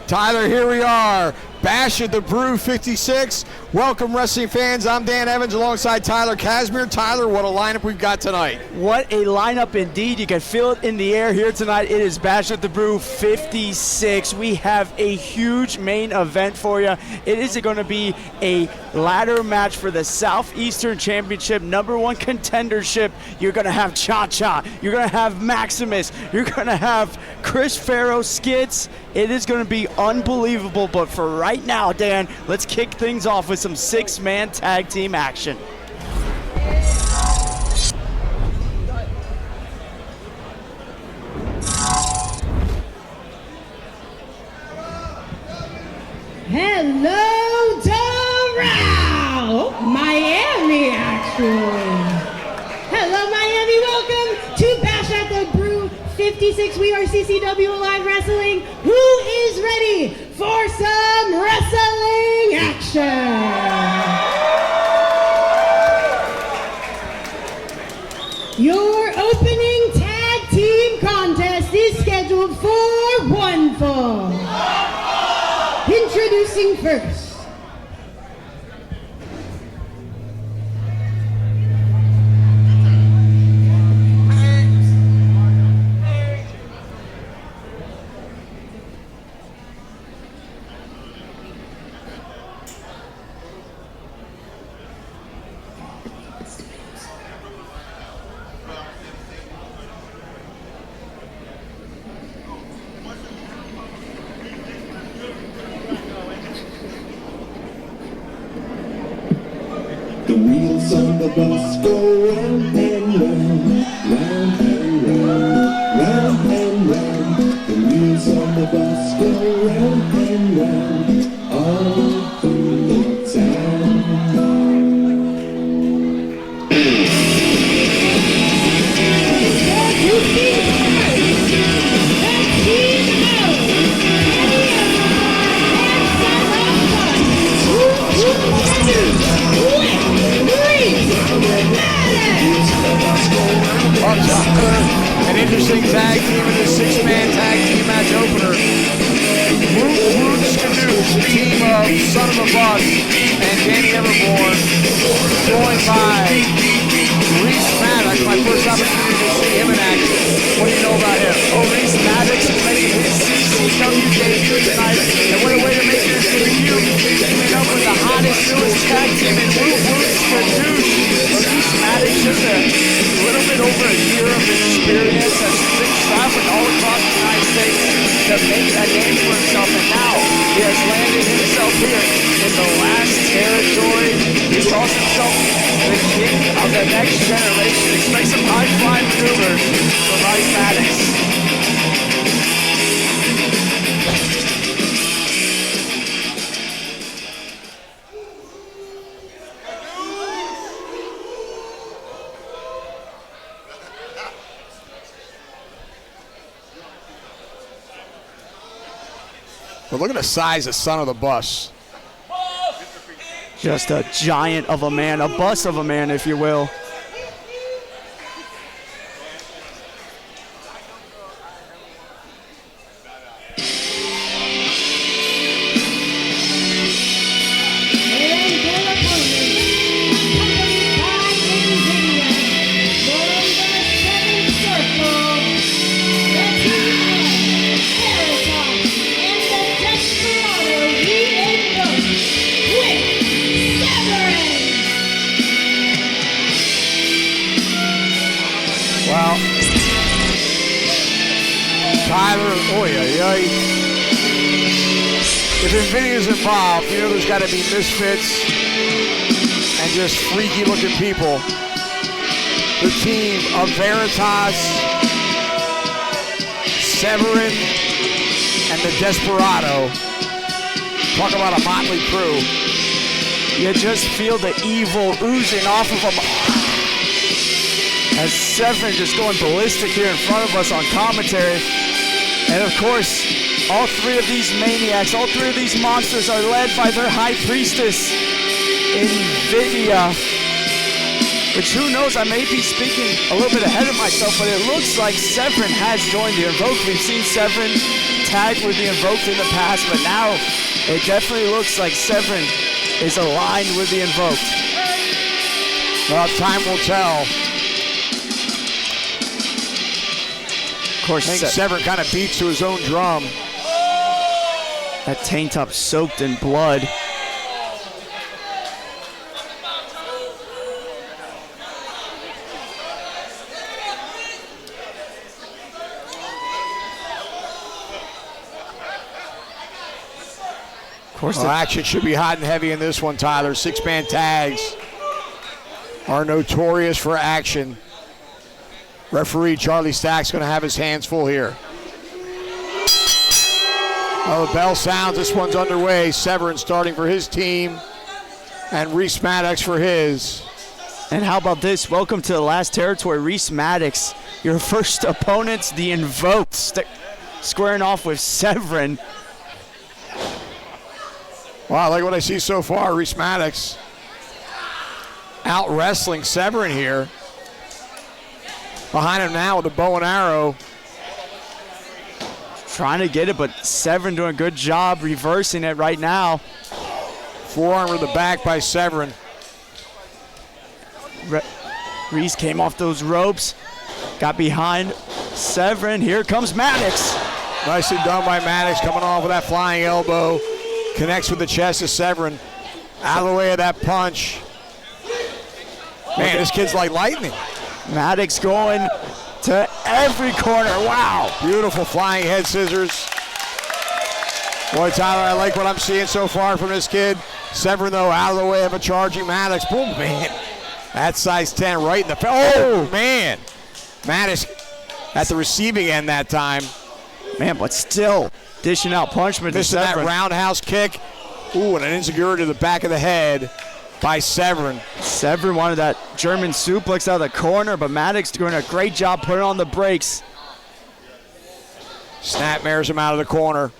Tyler, here we are. Bash at the Brew 56. Welcome, wrestling fans. I'm Dan Evans alongside Tyler Kasmir. Tyler, what a lineup we've got tonight. What a lineup indeed. You can feel it in the air here tonight. It is Bash at the Brew 56. We have a huge main event for you. It is going to be a ladder match for the Southeastern Championship, #1 contendership. You're going to have Cha-Cha. You're going to have Maximus. You're going to have Farrow, Skitz. It is going to be unbelievable, but for right now, Dan, let's kick things off with some 6-man tag team action. Hello, Doral! Miami, actually. Hello, Miami. Welcome to Bash at the Brew 56. We are CCW Live Wrestling. Who is ready for some wrestling action? Your opening tag team contest is scheduled for one fall. Introducing first. The wheels on the bus go round and round, round and round, round and round. The wheels on the bus go round and round, all through the town. An interesting tag team in the 6-man tag team match opener. Woot, Skadoosh, team of Son of a Bus and Danny Everborn, joined by Rhys Maddox. My first opportunity to see him in action. What do you know about him? Oh, Rhys Maddox is making his CCW debut tonight, and what a way to make his debut, teaming up with the hottest, newest tag team in Woot, Skadoosh. Rhys Maddox just a little bit over a year of experience, has been traveling all across the United States to make a name for himself, and now he has landed himself here in the last territory. He calls himself the king of the next generation. Expect some high-flying maneuvers from Rhys Maddox. But look at the size of Son of the Bus. Just a giant of a man, a bus of a man, if you will. If Invoked involved, you know there's got to be misfits and just freaky-looking people. The team of Veritas, Severin, and the Desperado. Talk about a motley crew. You just feel the evil oozing off of them. As Severin just going ballistic here in front of us on commentary. And of course, all three of these maniacs, all three of these monsters are led by their high priestess, Invoked. Which, who knows, I may be speaking a little bit ahead of myself, but it looks like Severin has joined the Invoked. We've seen Severin tag with the Invoked in the past, but now it definitely looks like Severin is aligned with the Invoked. Well, time will tell. Of course, I think Severin kind of beats to his own drum. That tank top soaked in blood. Of course, well, action should be hot and heavy in this one, Tyler. 6-man tags are notorious for action. Referee Charlie Stack's going to have his hands full here. Oh, the bell sounds. This one's underway. Severin starting for his team, and Rhys Maddox for his. And how about this? Welcome to the last territory, Rhys Maddox. Your first opponent's the Invoked, squaring off with Severin. Wow, I like what I see so far. Rhys Maddox out wrestling Severin here. Behind him now with a bow and arrow. Trying to get it, but Severin doing a good job reversing it right now. Forearm to the back by Severin. Rhys came off those ropes, got behind Severin. Here comes Maddox. Nicely done by Maddox, coming off with that flying elbow. Connects with the chest of Severin. Out of the way of that punch. Man, this kid's like lightning. Maddox going to every corner. Wow. Beautiful flying head scissors. Boy, Tyler, I like what I'm seeing so far from this kid. Severin, though, out of the way of a charging Maddox. Boom, man. That's size 10 right in the face. Oh, man. Maddox at the receiving end that time. Man, but still dishing out punishment to Missing that Severin. roundhouse kick. Ooh, and an insecurity to the back of the head by Severin. Severin wanted that German suplex out of the corner, but Maddox doing a great job putting on the brakes. Snapmares him out of the corner.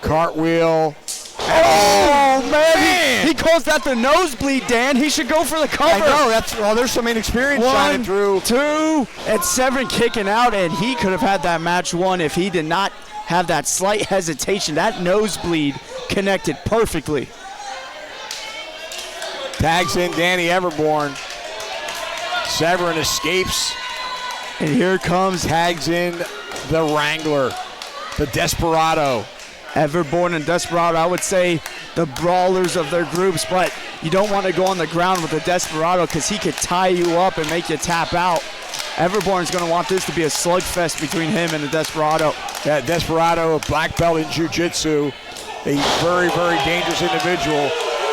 Cartwheel. Oh, man. He calls that the nosebleed, Dan. He should go for the cover. I know. There's some inexperience shining through. 1, 2, and Severin kicking out, and he could have had that match won if he did not have that slight hesitation. That nosebleed connected perfectly. Tags in Danny Everborn. Severin escapes. And here comes Tags in the Wrangler, the Desperado. Everborn and Desperado, I would say the brawlers of their groups, but you don't want to go on the ground with the Desperado because he could tie you up and make you tap out. Everborn's going to want this to be a slugfest between him and the Desperado. Yeah, Desperado, a black belt in jiu-jitsu, a very, very dangerous individual.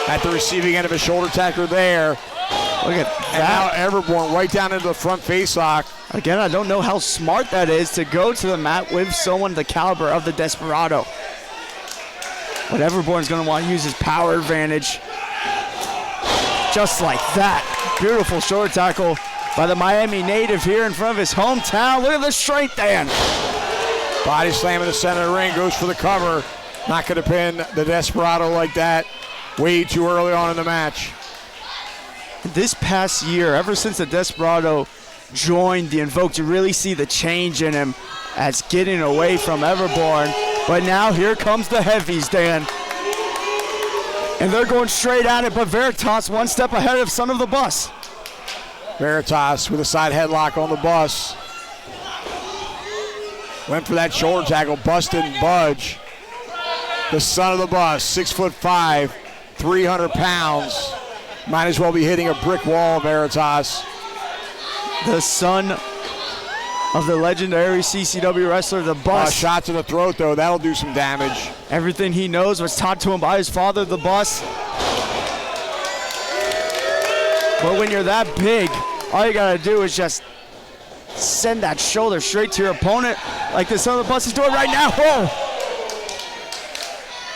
At the receiving end of his shoulder tackler there. Look at that. And now Everborn right down into the front face lock. Again, I don't know how smart that is to go to the mat with someone the caliber of the Desperado. But Everborn's going to want to use his power advantage. Just like that. Beautiful shoulder tackle by the Miami native here in front of his hometown. Look at the strength, Dan. Body slam in the center of the ring, goes for the cover. Not going to pin the Desperado like that. Way too early on in the match. This past year, ever since the Desperado joined the Invoked, you really see the change in him as getting away from Everborn. But now here comes the heavies, Dan. And they're going straight at it, but Veritas one step ahead of Son of the Bus. Veritas with a side headlock on the bus. Went for that shoulder tackle, bust didn't budge. The Son of the Bus, 6'5", 300 pounds. Might as well be hitting a brick wall, Veritas. The son of the legendary CCW wrestler, the Bus. Shot to the throat, though. That'll do some damage. Everything he knows was taught to him by his father, the Bus. But when you're that big, all you got to do is just send that shoulder straight to your opponent like the Son of the Bus is doing right now. Whoa!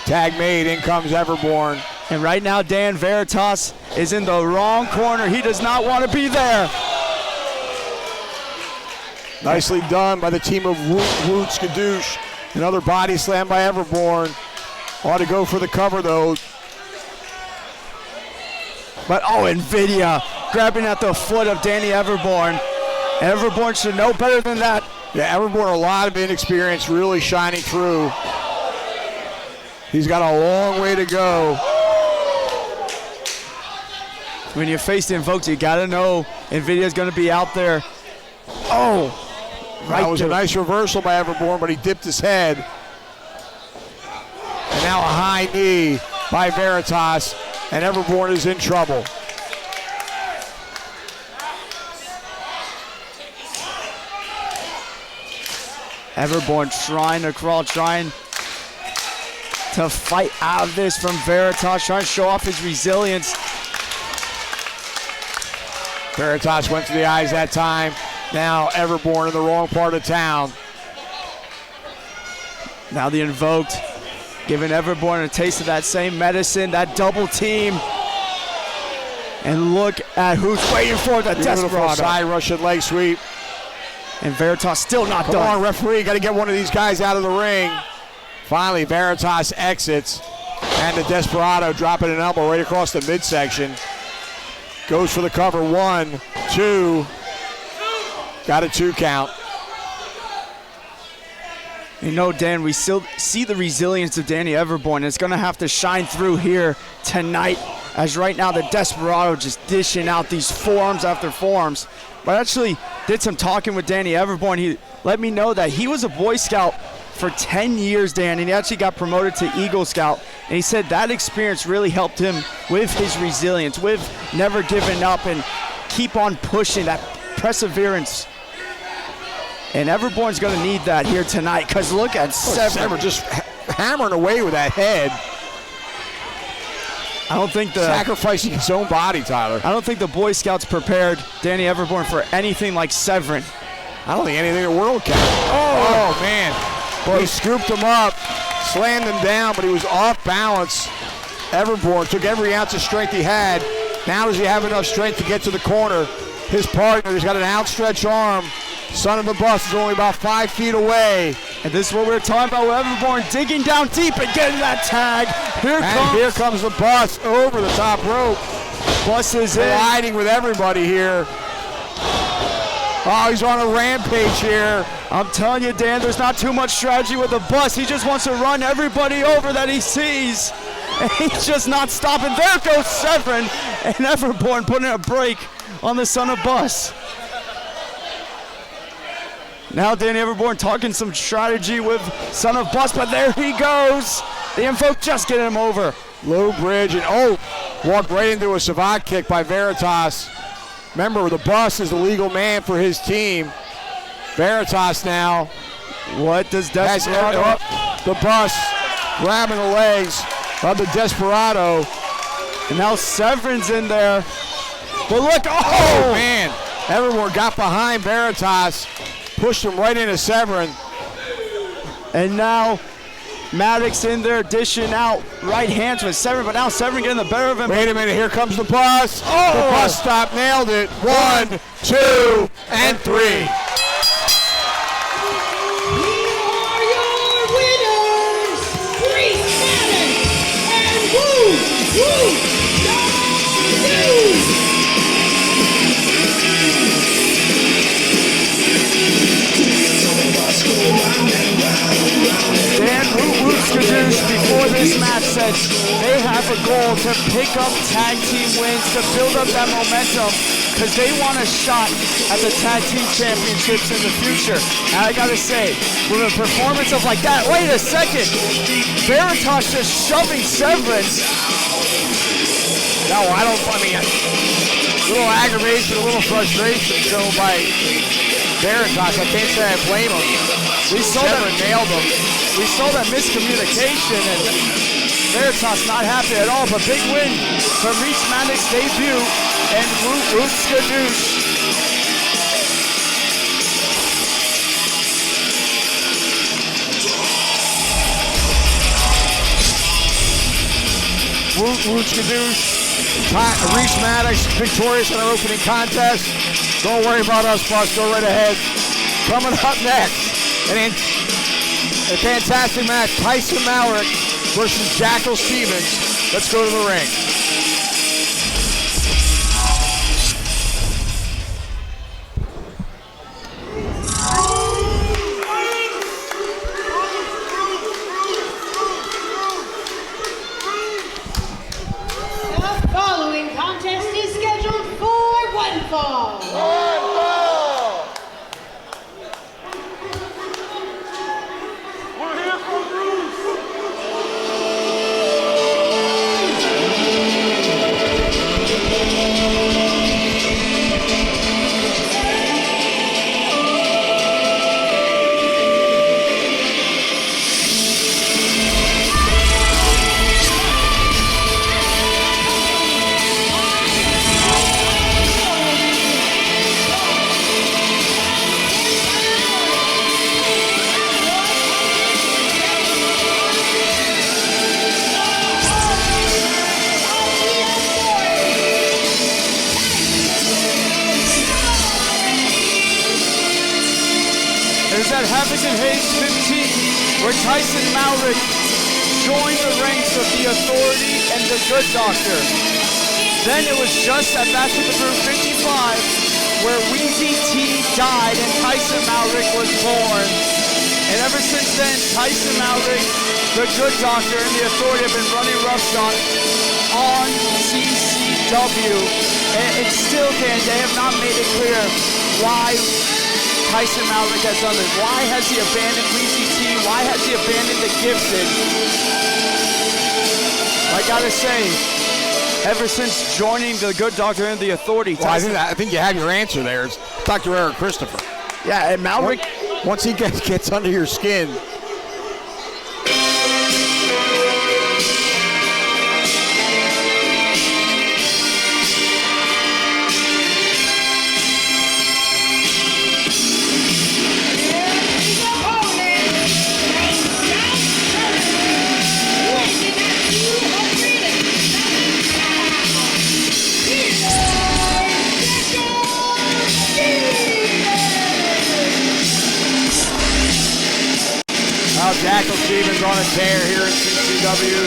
Tag made, in comes Everborn. And right now, Dan, Veritas is in the wrong corner. He does not want to be there. Nicely done by the team of Woot, Skadoosh. Another body slam by Everborn. Ought to go for the cover, though. But, oh, NVIDIA grabbing at the foot of Danny Everborn. Everborn should know better than that. Yeah, Everborn, a lot of inexperience really shining through. He's got a long way to go. When you face the Invoked, you gotta know NVIDIA's gonna be out there. Oh, right. That was a nice reversal by Everborn, but he dipped his head. And now a high knee by Veritas, and Everborn is in trouble. Everborn trying to crawl, trying to fight out of this from Veritas, trying to show off his resilience. Veritas went to the eyes that time. Now Everborn in the wrong part of town. Now the Invoked giving Everborn a taste of that same medicine, that double team. And look at who's waiting for the Desperado. Side Russian leg sweep. And Veritas still not done. Come on, referee, got to get one of these guys out of the ring. Finally, Veritas exits. And the Desperado dropping an elbow right across the midsection. Goes for the cover, 1, 2. Got a 2 count. You know, Dan, we still see the resilience of Danny Everborn. It's going to have to shine through here tonight, as right now the Desperado just dishing out these forearms after forearms. But I actually did some talking with Danny Everborn. He let me know that he was a Boy Scout for 10 years, Dan, and he actually got promoted to Eagle Scout. And he said that experience really helped him with his resilience, with never giving up and keep on pushing, that perseverance. And Everborn's going to need that here tonight, because look at Sever just hammering away with that head. I don't think sacrificing his own body, Tyler. I don't think the Boy Scouts prepared Danny Everborn for anything like severing. I don't think anything in the world can. Oh man. Well, he scooped him up, slammed him down, but he was off balance. Everborn took every ounce of strength he had. Now does he have enough strength to get to the corner? His partner, he's got an outstretched arm. Son of a Bus is only about 5 feet away. And this is what we were talking about with Everborn, digging down deep and getting that tag. Here comes the Bus over the top rope. Bus is colliding with everybody here. Oh, he's on a rampage here. I'm telling you, Dan, there's not too much strategy with the Bus. He just wants to run everybody over that he sees. And he's just not stopping. There goes Severin. And Everborn putting a break on the Son of Bus. Now Danny Everborn talking some strategy with Son of Bus, but there he goes. The Invoked just getting him over. Low bridge, and walked right into a savate kick by Veritas. Remember, the Bus is the legal man for his team. Veritas now. What does Desperado? The Bus grabbing the legs of the Desperado. And now Severin's in there. But look, oh man. Everborn got behind Veritas. Pushed him right into Severin. And now Maddox in there dishing out right hands with Severin, but now Severin getting the better of him. Wait a minute, here comes the Bus. Oh. The Bus stop, nailed it. 1, 2, and 3. Here are your winners, Rhys and Woot. Dan Woot Skadoosh before this match said they have a goal to pick up tag team wins, to build up that momentum, because they want a shot at the tag team championships in the future. And I gotta say, with a performance of like that, wait a second, Veritas just shoving Severin. No, I mean, a little aggravation, a little frustration shown by Veritas. I can't say I blame him. We saw that nailed him. We saw that miscommunication, and Veritas not happy at all. But big win for Rhys Maddox's debut and Woot Skadoosh. Woot Skadoosh. Rhys Maddox victorious in our opening contest. Don't worry about us, Bus. Go right ahead. Coming up next, a fantastic match. Tyson Malrick versus Jackal Stevens. Let's go to the ring. is at Havoc and Hayes 15, where Tyson Malrick joined the ranks of the Authority and the Good Doctor. Then it was just at Bash with the Brew 55, where Weezy T died and Tyson Malrick was born. And ever since then, Tyson Malrick, the Good Doctor, and the Authority have been running roughshod on CCW. And it still they have not made it clear why Tyson Malrick has done this. Why has he abandoned Weezy T? Why has he abandoned the Gifted? I gotta say, ever since joining the Good Doctor and the Authority, well, I think you have your answer there. It's Dr. Eric Christopher. Yeah, and Malrick, once he gets under your skin. Jackal Stevens on a tear here in CCW.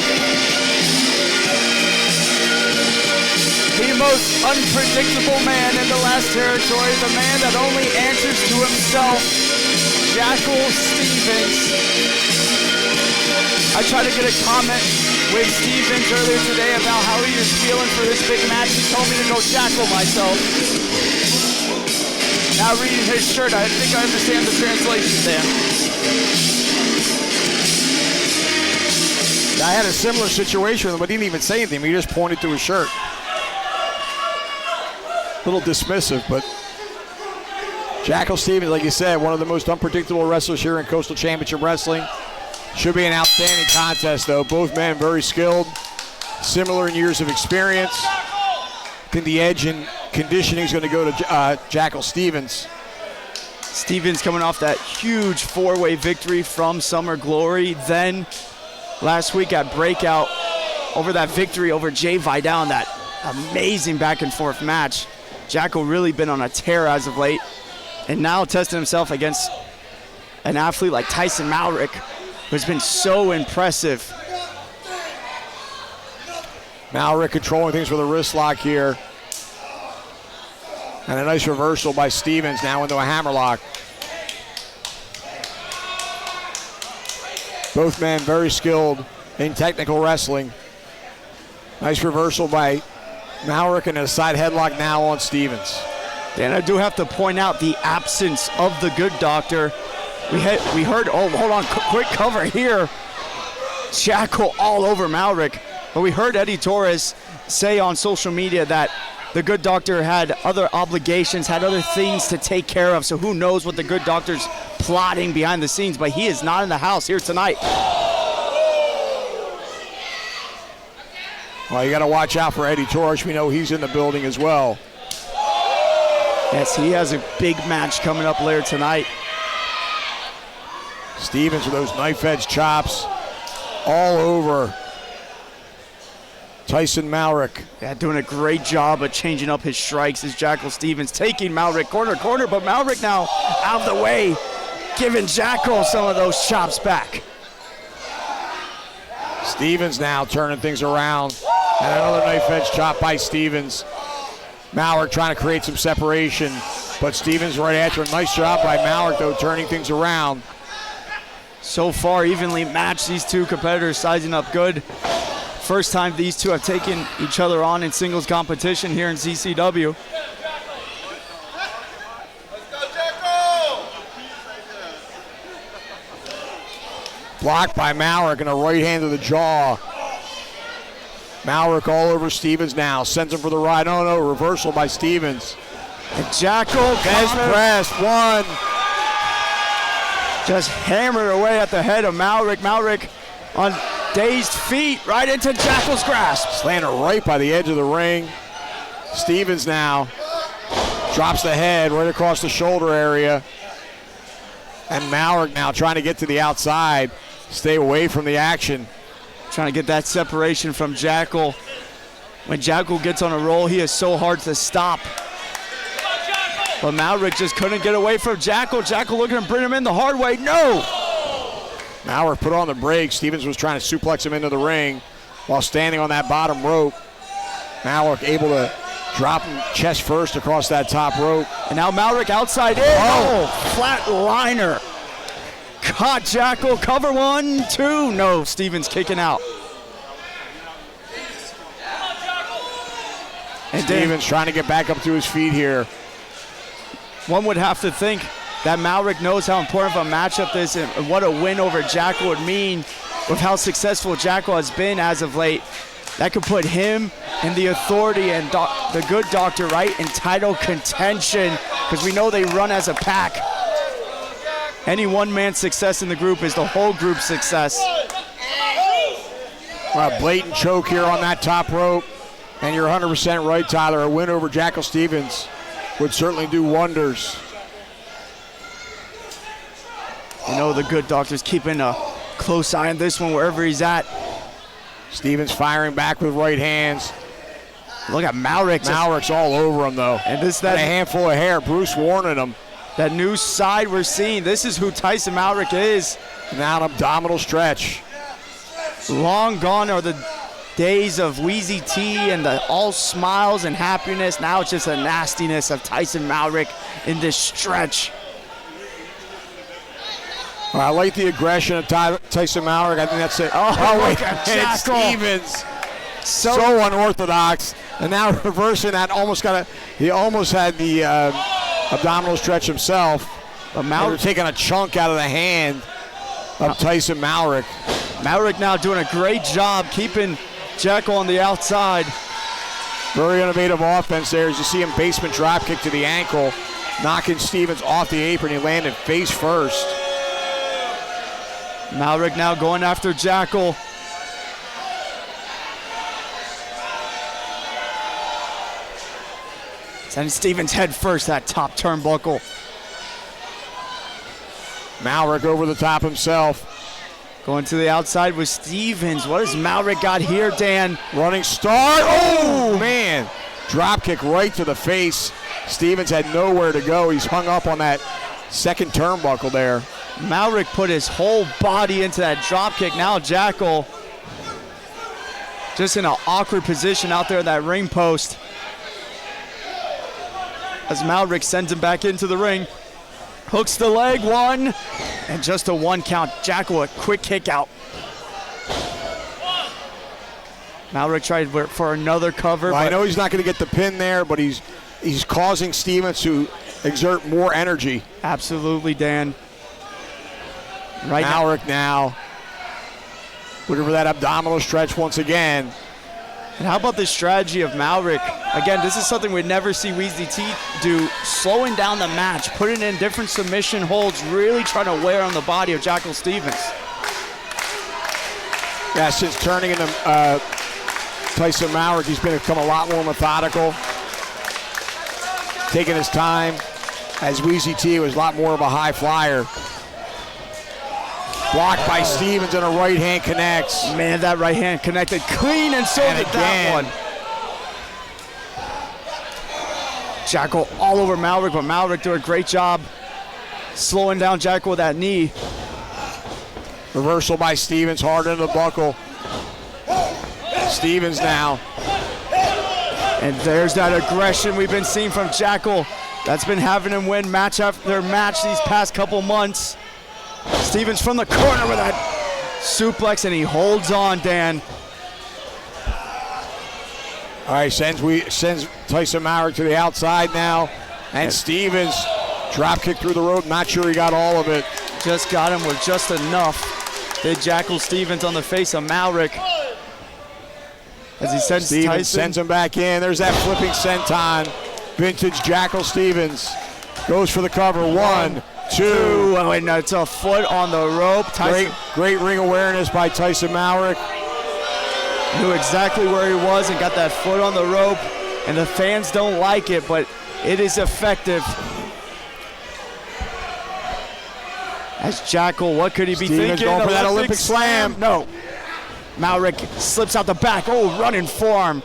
The most unpredictable man in the last territory, the man that only answers to himself, Jackal Stevens. I tried to get a comment with Stevens earlier today about how he was feeling for this big match. He told me to go Jackal myself. Now reading his shirt, I think I understand the translation there. I had a similar situation with him, but he didn't even say anything. He just pointed to his shirt. A little dismissive, but Jackal Stevens, like you said, one of the most unpredictable wrestlers here in Coastal Championship Wrestling. Should be an outstanding contest, though. Both men very skilled, similar in years of experience. I think the edge in conditioning is going to go to Jackal Stevens. Stevens coming off that huge four-way victory from Summer Glory. Then last week at Breakout, over that victory over Jay Vidal in that amazing back and forth match. Jackal really been on a tear as of late, and now testing himself against an athlete like Tyson Malrick, who's been so impressive. Malrick controlling things with a wrist lock here. And a nice reversal by Stevens now into a hammerlock. Both men very skilled in technical wrestling. Nice reversal by Malrick and a side headlock now on Stevens. And I do have to point out the absence of the Good Doctor. We heard, oh, hold on, quick cover here. Jackal all over Malrick. But we heard Eddie Torres say on social media that the Good Doctor had other obligations, had other things to take care of. So who knows what the Good Doctor's plotting behind the scenes, but he is not in the house here tonight. Well, you got to watch out for Eddie Torres. We know he's in the building as well. Yes, he has a big match coming up later tonight. Stevens with those knife edge chops all over Tyson Malrick. Yeah, doing a great job of changing up his strikes as Jackal Stevens taking Malrick corner, but Malrick now out of the way, giving Jackal some of those chops back. Stevens now turning things around. And another knife edge chop by Stevens. Malrick trying to create some separation, but Stevens right after him. Nice job by Malrick, though, turning things around. So far, evenly matched, these two competitors sizing up good. First time these two have taken each other on in singles competition here in CCW. Blocked by Malrick and a right hand to the jaw. Malrick all over Stevens now. Sends him for the ride. Oh no, reversal by Stevens. And Jackal gets pressed. One. Just hammered away at the head of Malrick. Malrick on dazed feet right into Jackal's grasp. Slanted right by the edge of the ring. Stevens now drops the head right across the shoulder area. And Malrick now trying to get to the outside. Stay away from the action. Trying to get that separation from Jackal. When Jackal gets on a roll, he is so hard to stop. But Malrick just couldn't get away from Jackal. Jackal looking to bring him in the hard way. No! Malrick put on the brakes. Stevens was trying to suplex him into the ring while standing on that bottom rope. Malrick able to drop him chest first across that top rope. And now Malrick outside in. Oh, flat liner. Caught Jackal. Cover 1, 2. No, Stevens kicking out. And Stevens trying to get back up to his feet here. One would have to think that Malrick knows how important of a matchup this is and what a win over Jackal would mean with how successful Jackal has been as of late. That could put him and the Authority and the Good Doctor, right, in title contention, because we know they run as a pack. Any one man's success in the group is the whole group's success. A blatant choke here on that top rope. And you're 100% right, Tyler. A win over Jackal Stevens would certainly do wonders. You know the Good Doctor's keeping a close eye on this one wherever he's at. Stevens firing back with right hands. Look at Malrick. Malrick's all over him, though. And this that a handful of hair. Bruce warning him. That new side we're seeing. This is who Tyson Malrick is. Now an abdominal stretch. Long gone are the days of Wheezy T and the all smiles and happiness. Now it's just the nastiness of Tyson Malrick in this stretch. I like the aggression of Tyson Malrick. I think that's it. Oh wait, it's Stevens. So unorthodox. And now reversing that, he almost had the abdominal stretch himself. But Malrick taking a chunk out of the hand of Tyson Malrick. Malrick now doing a great job keeping Jackal on the outside. Very innovative offense there. As you see him basement drop kick to the ankle, knocking Stevens off the apron. He landed face first. Malrick now going after Jackal. Sending Stevens head first, that top turnbuckle. Malrick over the top himself. Going to the outside with Stevens. What has Malrick got here, Dan? Running start. Oh, man. Drop kick right to the face. Stevens had nowhere to go. He's hung up on that second turnbuckle there. Malrick put his whole body into that drop kick. Now Jackal just in an awkward position out there at that ring post. As Malrick sends him back into the ring. Hooks the leg, 1, and just a 1 count. Jackal, a quick kick out. Malrick tried for another cover. Well, I know he's not going to get the pin there, but he's causing Stevens to exert more energy. Absolutely, Dan. Right Malrick now looking for that abdominal stretch once again. And how about the strategy of Malrick? Again, this is something we'd never see Wheezy T do. Slowing down the match, putting in different submission holds, really trying to wear on the body of Jackal Stevens. Yeah, since turning into Tyson Malrick, he's become a lot more methodical, taking his time. As Wheezy T was a lot more of a high flyer. Blocked by Stevens and a right hand connects. Man, that right hand connected clean, and so did that one. Jackal all over Malrick, but Malrick doing a great job slowing down Jackal with that knee. Reversal by Stevens, hard into the buckle. Stevens now. And there's that aggression we've been seeing from Jackal. That's been having him win match after match these past couple months. Stevens from the corner with that suplex, and he holds on, Dan. All right, sends Tyson Malrick to the outside now. And Stevens, drop kick through the rope. Not sure he got all of it. Just got him with just enough. Did Jackal Stevens on the face of Malrick. As he sends Stevens Tyson. Sends him back in. There's that flipping senton. Vintage Jackal Stevens. Goes for the cover. 1, 2. Oh, and it's a foot on the rope. Tyson Great ring awareness by Tyson Malrick. Knew exactly where he was and got that foot on the rope. And the fans don't like it, but it is effective. As Jackal, what could he be Stevens thinking? going for that Olympic slam. No. Malrick slips out the back. Oh, running forearm.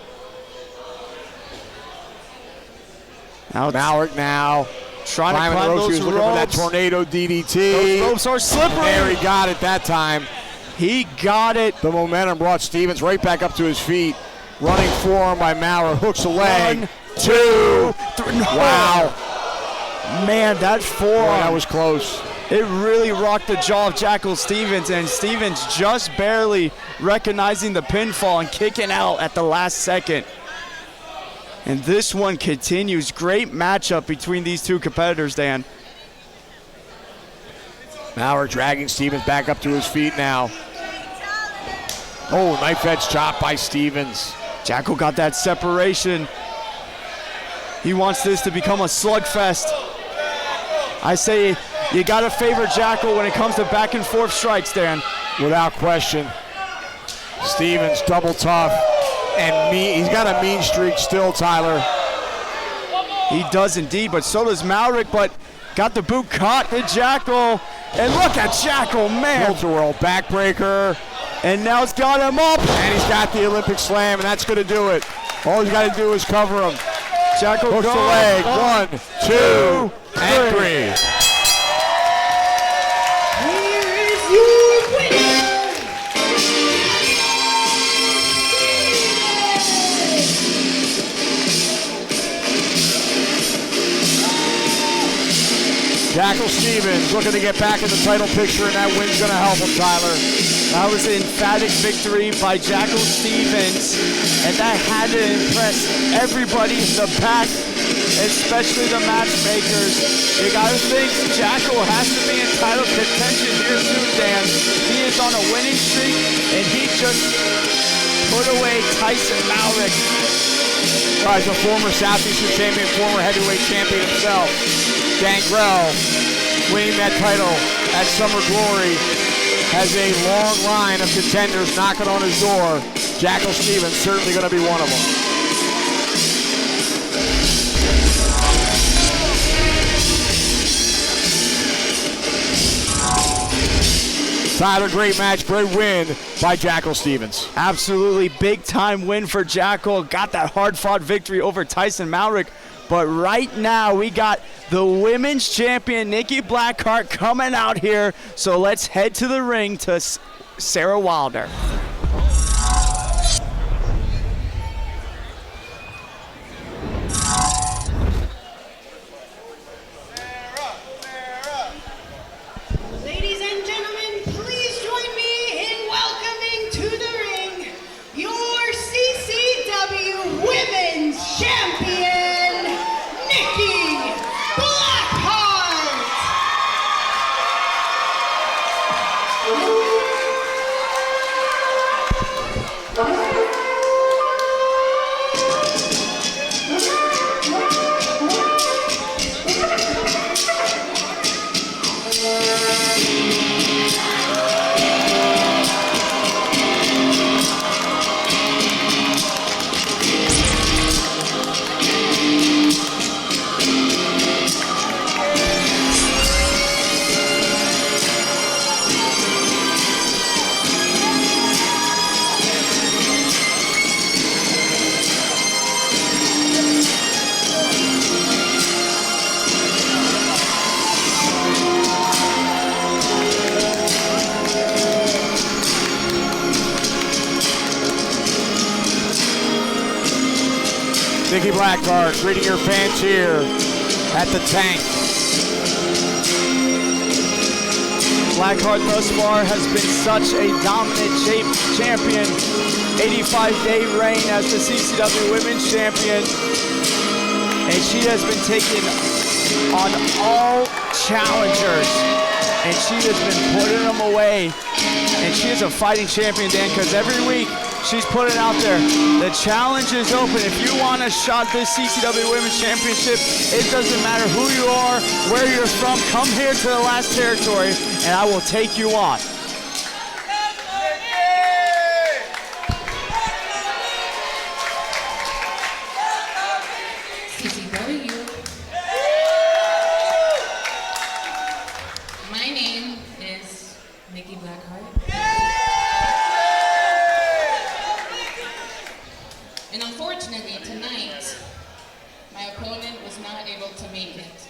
Malrick now Trying to climb the ropes. those He was looking for that ropes. tornado DDT. Those ropes are slippery. There, he got it that time. He got it. The momentum brought Stevens right back up to his feet. Running forearm by Malrick. Hooks a leg. 1, 2, 3. No. Wow. Man, that forearm. Boy, that was close. It really rocked the jaw of Jackal Stevens, and Stevens just barely recognizing the pinfall and kicking out at the last second. And this one continues. Great matchup between these two competitors, Dan. Malrick dragging Stevens back up to his feet now. Oh, knife edge chop by Stevens. Jackal got that separation. He wants this to become a slugfest. I say you gotta favor Jackal when it comes to back and forth strikes, Dan. Without question. Stevens double tough. And he's got a mean streak still, Tyler. He does indeed, but so does Malrick, but got the boot caught to Jackal. And look at Jackal, man. Tilt-a-whirl backbreaker. And now it's got him up. And he's got the Olympic slam, and that's going to do it. All he's got to do is cover him. Jackal hooks the leg. 1, 2, and 3. Here is your winner. Jackal Stevens looking to get back in the title picture, and that win's going to help him, Tyler. That was an emphatic victory by Jackal Stevens, and that had to impress everybody in the back, especially the matchmakers. You gotta think Jackal has to be in title contention here soon, Dan. He is on a winning streak, and he just put away Tyson Malrick. He's a former Southeastern champion, former heavyweight champion himself. Qrow winning that title at Summer Glory, has a long line of contenders knocking on his door. Jackal Stevens certainly going to be one of them. Tyler, great match, great win by Jackal Stevens. Absolutely big time win for Jackal. Got that hard fought victory over Tyson Malrick. But right now we got the women's champion Nikki Blackheart coming out here. So let's head to the ring to Sara Wilder. Ladies and gentlemen, please join me in welcoming to the ring your CCW Women's Champion, Nikki Blackheart. Nikki Blackheart greeting your fans here at the Tank. Blackheart thus far has been such a dominant champion. 85-day reign as the CCW Women's Champion. And she has been taking on all challengers. And she has been putting them away. And she is a fighting champion, Dan, because every week she's putting out there, the challenge is open. If you want a shot at this CCW Women's Championship, it doesn't matter who you are, where you're from, come here to the last territory, and I will take you on. CCW. My name is Nikki Blackheart. And unfortunately, tonight, my opponent was not able to make it.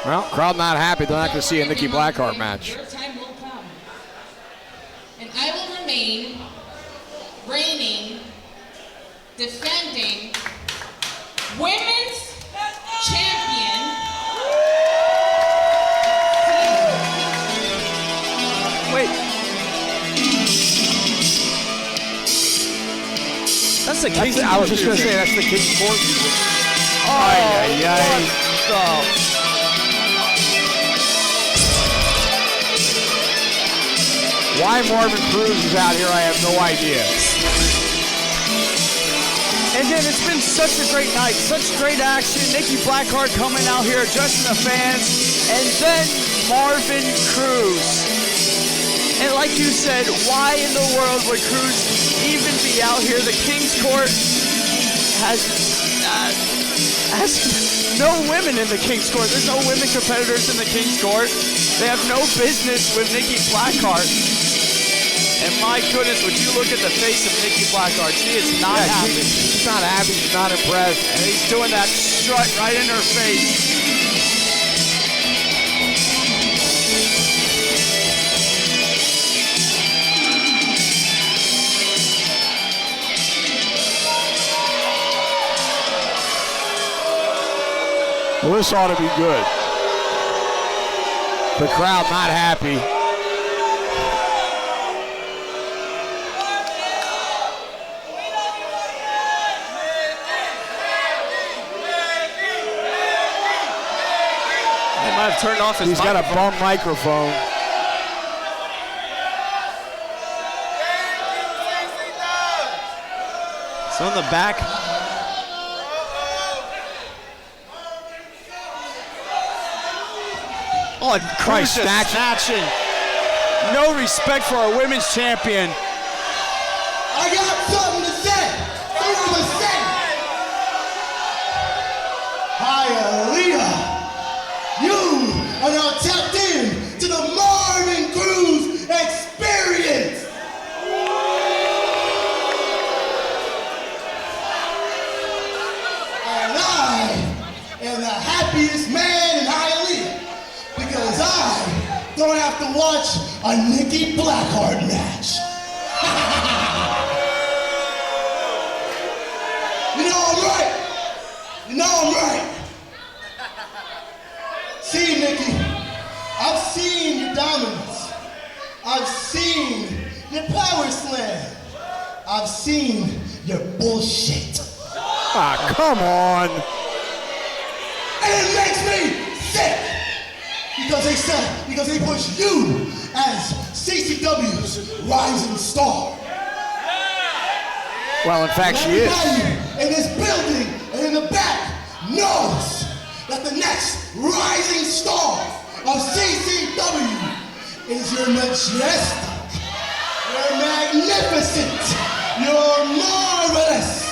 Well, crowd not happy. They're not going to see a Nikki Blackheart match. Your time will come. And I will remain reigning, defending women's champion. Wait. That's the King's I was just going to say, that's the King's Court music. Why Marvin Cruz is out here, I have no idea. And then it's been such a great night, such great action. Nikki Blackheart coming out here addressing the fans, and then Marvin Cruz. And like you said, why in the world would Cruz even be out here? The King's Court has no women in the King's Court. There's no women competitors in the King's Court. They have no business with Nikki Blackheart. And my goodness, would you look at the face of Nikki Blackheart? She is not happy. She's not happy. She's not impressed. And he's doing that strut right in her face. Well, this ought to be good. The crowd not happy. They might have turned off his He's got a bum microphone. So in the back. Oh, and Cruz just snatching. No respect for our women's champion. I got something to say. Something to say. Hialeah, you are now tapped in to the Marvin Cruz experience. And I am the happiest man in Hialeah because I don't have to watch a Nikki Blackheart match. You know I'm right. You know I'm right. See, Nikki, I've seen your dominance. I've seen your power slam. I've seen your bullshit. Ah, come on. And it makes me sick. Because they push you as CCW's rising star. Well, in fact, she is. Everybody in this building and in the back knows that the next rising star of CCW is your majestic, your magnificent, your marvelous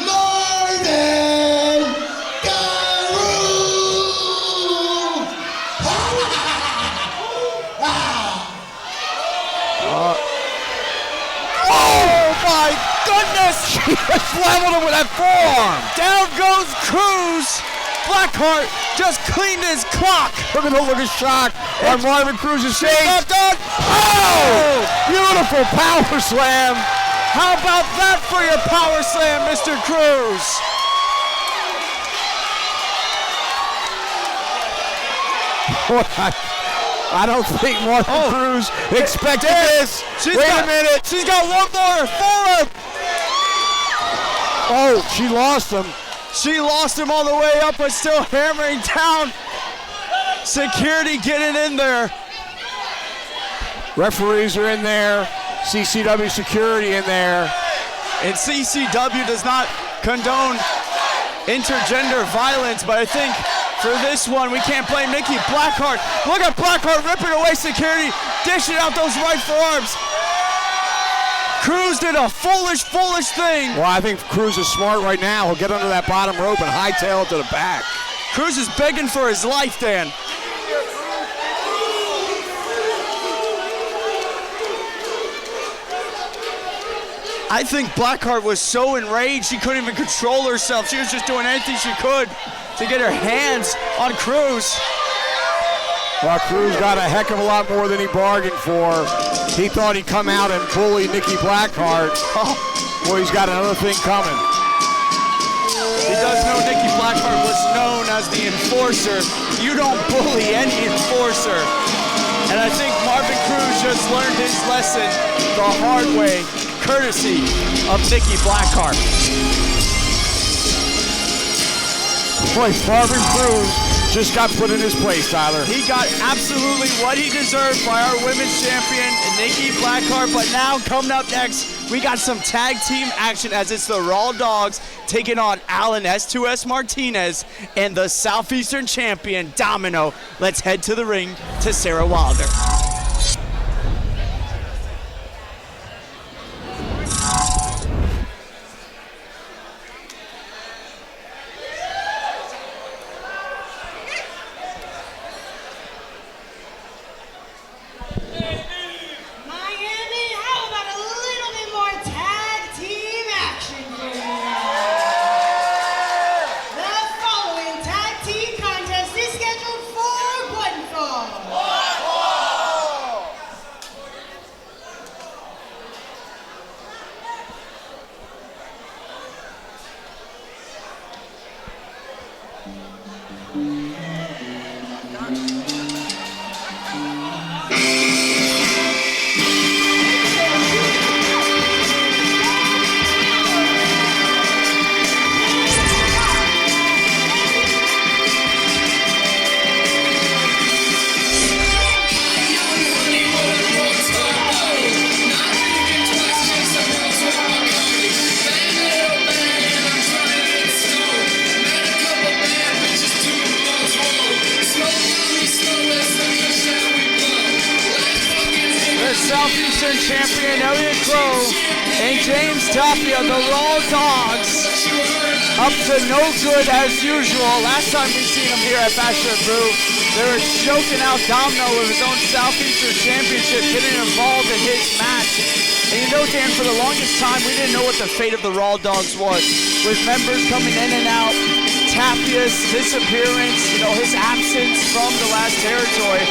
Marvin Cruz. Oh my goodness! She just leveled him with that forearm. Down goes Cruz. Blackheart just cleaned his clock. Look at the look of shock on Marvin Cruz's face. Not done. Oh! Beautiful power slam. How about that for your power slam, Mr. Cruz? I don't think Marvin Cruz expected this. Wait a minute. She's got one more for him. Oh, she lost him. She lost him all the way up, but still hammering down. Security getting in there. Referees are in there. CCW security in there. And CCW does not condone intergender violence, but I think for this one, we can't blame Nikki Blackheart. Look at Blackheart ripping away security, dishing out those right forearms. Cruz did a foolish thing. Well, I think Cruz is smart right now. He'll get under that bottom rope and hightail it to the back. Cruz is begging for his life, Dan. I think Blackheart was so enraged she couldn't even control herself. She was just doing anything she could to get her hands on Cruz. Well, Qrow's got a heck of a lot more than he bargained for. He thought he'd come out and bully Nikki Blackheart. Oh, boy, he's got another thing coming. He does know Nikki Blackheart was known as the enforcer. You don't bully any enforcer. And I think Marvin Cruz just learned his lesson the hard way, courtesy of Nikki Blackheart. Boy, Marvin Cruz just got put in his place, Tyler. He got absolutely what he deserved by our women's champion, Nikki Blackheart. But now, coming up next, we got some tag team action as it's the Raw Dogs taking on Alan S2S Martinez and the Southeastern champion, Domino. Let's head to the ring to Sarah Wilder. Southeastern champion Elliott Qrow and James Tapia, the Raw Dogs, up to no good as usual. Last time we seen them here at Bachelor Brew, they were choking out Domino with his own Southeastern championship, getting involved in his match. And you know, Dan, for the longest time, we didn't know what the fate of the Raw Dogs was, with members coming in and out, Tapia's disappearance, his absence from the last territory.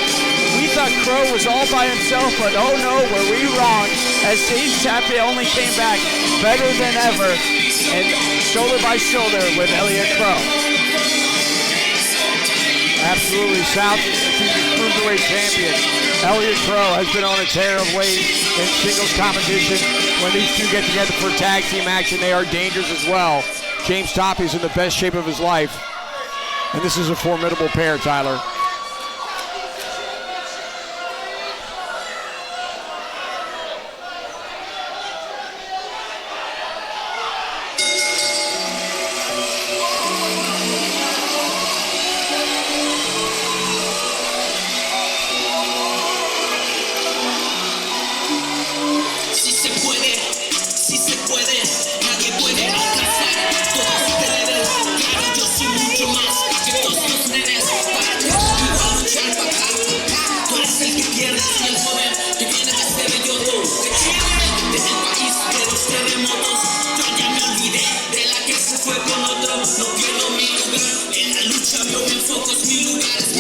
We thought Qrow was all by himself, but oh no, were we wrong, as James Tapia only came back better than ever and shoulder by shoulder with Elliott Qrow. Absolutely, Southeastern Cruiserweight champion Elliott Qrow has been on a tear of late in singles competition. When these two get together for tag team action, they are dangerous as well. James Tapia's in the best shape of his life, and this is a formidable pair, Tyler.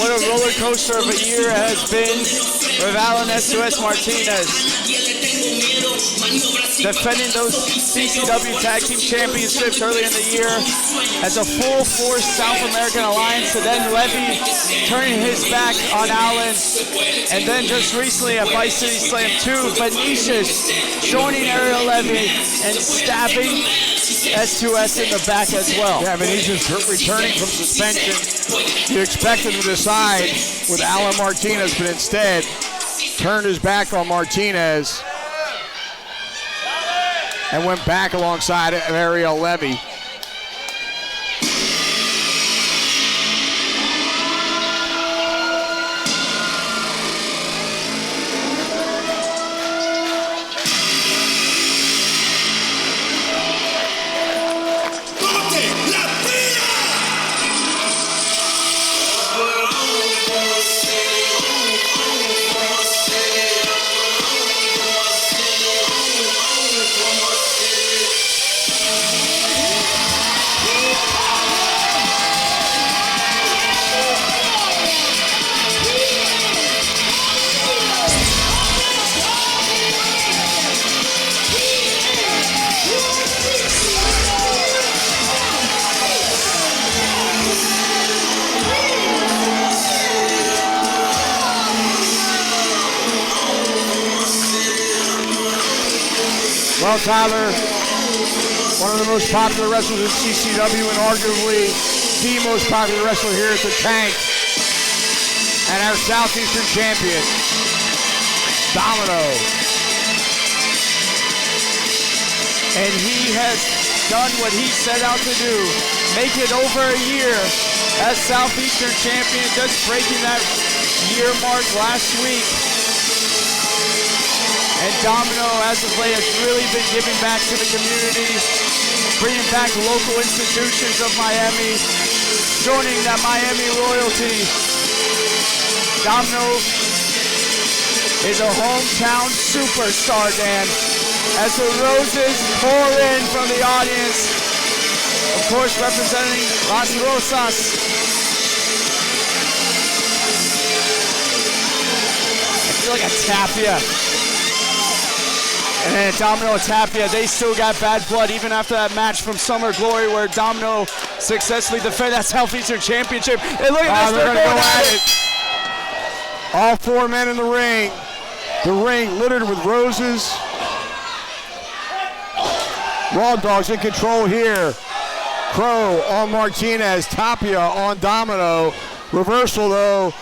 What a roller coaster of a year it has been with Alan S2S Martinez, defending those CCW Tag Team Championships early in the year as a full force South American alliance, and then Levy turning his back on Alan, and then just recently at Vice City Slam 2, Benitez joining Ariel Levy and stabbing S2S in the back as well. Yeah, Benitez returning from suspension. You expected him to side with Alan Martinez, but instead turned his back on Martinez and went back alongside Ariel Levy. Well, Tyler, one of the most popular wrestlers in CCW and arguably the most popular wrestler here at the Tank. And our Southeastern champion, Domino. And he has done what he set out to do. Make it over a year as Southeastern champion, just breaking that year mark last week. And Domino, as of late, has really been giving back to the community, bringing back local institutions of Miami, joining that Miami royalty. Domino is a hometown superstar, Dan. As the roses pour in from the audience, of course representing Las Rosas. I feel like a Tapia. And Domino and Tapia, they still got bad blood even after that match from Summer Glory where Domino successfully defended that Southeastern Championship. And look at this, they're going at it. All four men in the ring. The ring littered with roses. Raw Dogs in control here. Qrow on Martinez, Tapia on Domino. Reversal though.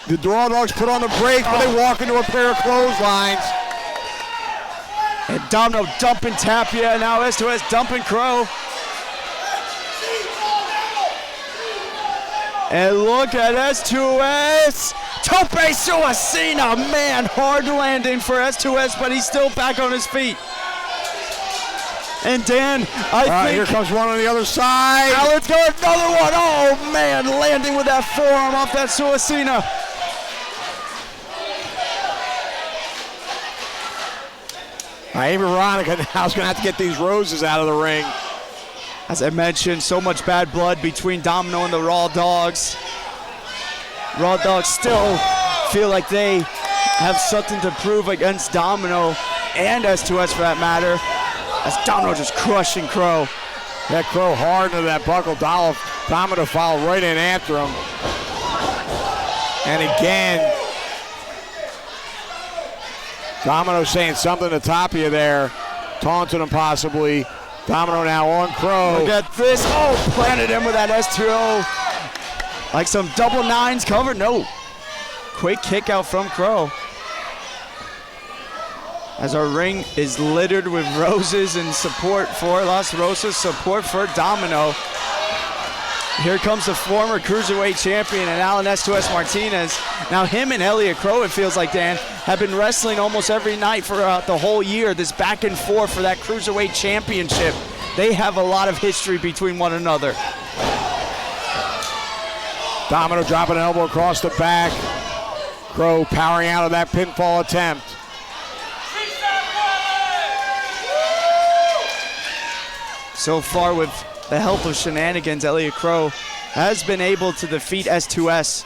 The Raw Dogs put on the brake, but they walk into a pair of clotheslines. And Domino dumping Tapia, now S2S dumping Qrow. And look at S2S. Tope Suicina, man, hard landing for S2S, but he's still back on his feet. And Dan, I think here comes one on the other side. Now let's go another one. Oh man, landing with that forearm off that Suicina. Even Veronica now's gonna have to get these roses out of the ring. As I mentioned, so much bad blood between Domino and the Raw Dogs. Raw Dogs still feel like they have something to prove against Domino and S2S for that matter. As Domino just crushing Qrow. That Qrow hard into that buckle. Domino followed right in after him. And again, Domino saying something to Tapia there, taunting him possibly. Domino now on Qrow. Look at this. Oh, planted him with that S2O. Like some double nines cover. No. Quick kick out from Qrow. As our ring is littered with roses and support for Las Rosas, support for Domino. Here comes the former Cruiserweight champion and Alan S2S Martinez. Now him and Elliott Qrow, it feels like, Dan, have been wrestling almost every night for the whole year, this back and forth for that Cruiserweight championship. They have a lot of history between one another. Domino dropping an elbow across the back. Qrow powering out of that pinfall attempt. So far, with the help of shenanigans, Elliott Qrow has been able to defeat S2S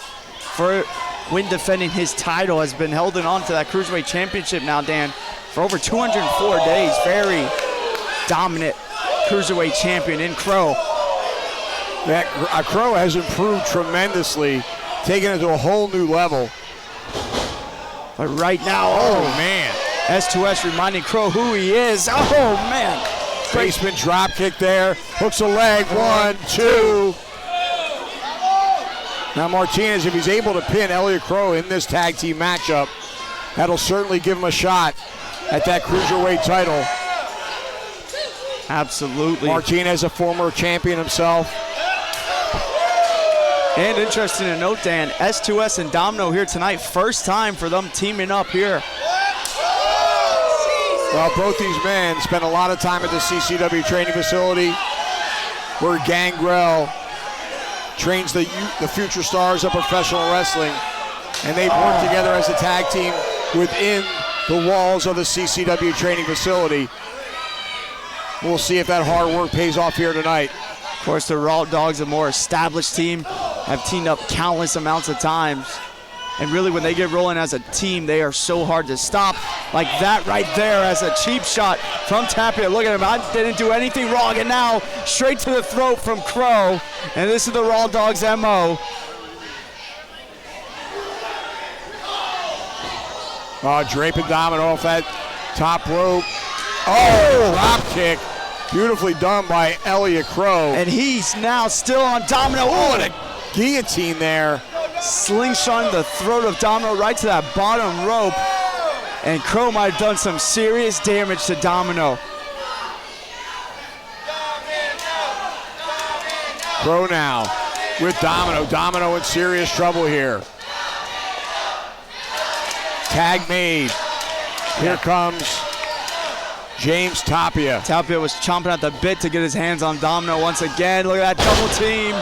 when defending his title, has been holding on to that Cruiserweight Championship now, Dan, for over 204 days. Very dominant Cruiserweight champion in Qrow. Qrow has improved tremendously, taking it to a whole new level. But right now, oh man, S2S reminding Qrow who he is. Oh man. Basement drop kick there, hooks a leg, 1, 2. Now Martinez, if he's able to pin Elliott Qrow in this tag team matchup, that'll certainly give him a shot at that Cruiserweight title. Absolutely. Martinez, a former champion himself. And interesting to note, Dan, S2S and Domino here tonight, first time for them teaming up here. Well, both these men spent a lot of time at the CCW training facility where Gangrel trains the future stars of professional wrestling. And they've worked together as a tag team within the walls of the CCW training facility. We'll see if that hard work pays off here tonight. Of course, the Raw Dogs, a more established team, have teamed up countless amounts of times. And really, when they get rolling as a team, they are so hard to stop. Like that right there as a cheap shot from Tapia. Look at him, I didn't do anything wrong. And now, straight to the throat from Qrow. And this is the Raw Dogs' MO. Draping Domino off that top rope. Oh, drop kick. Beautifully done by Elliott Qrow. And he's now still on Domino. Oh, and a guillotine there. Slingshot the throat of Domino right to that bottom rope. And Qrow might have done some serious damage to Domino. Qrow now with Domino. Domino in serious trouble here. Tag made. Here comes James Tapia. Tapia was chomping at the bit to get his hands on Domino once again. Look at that double team.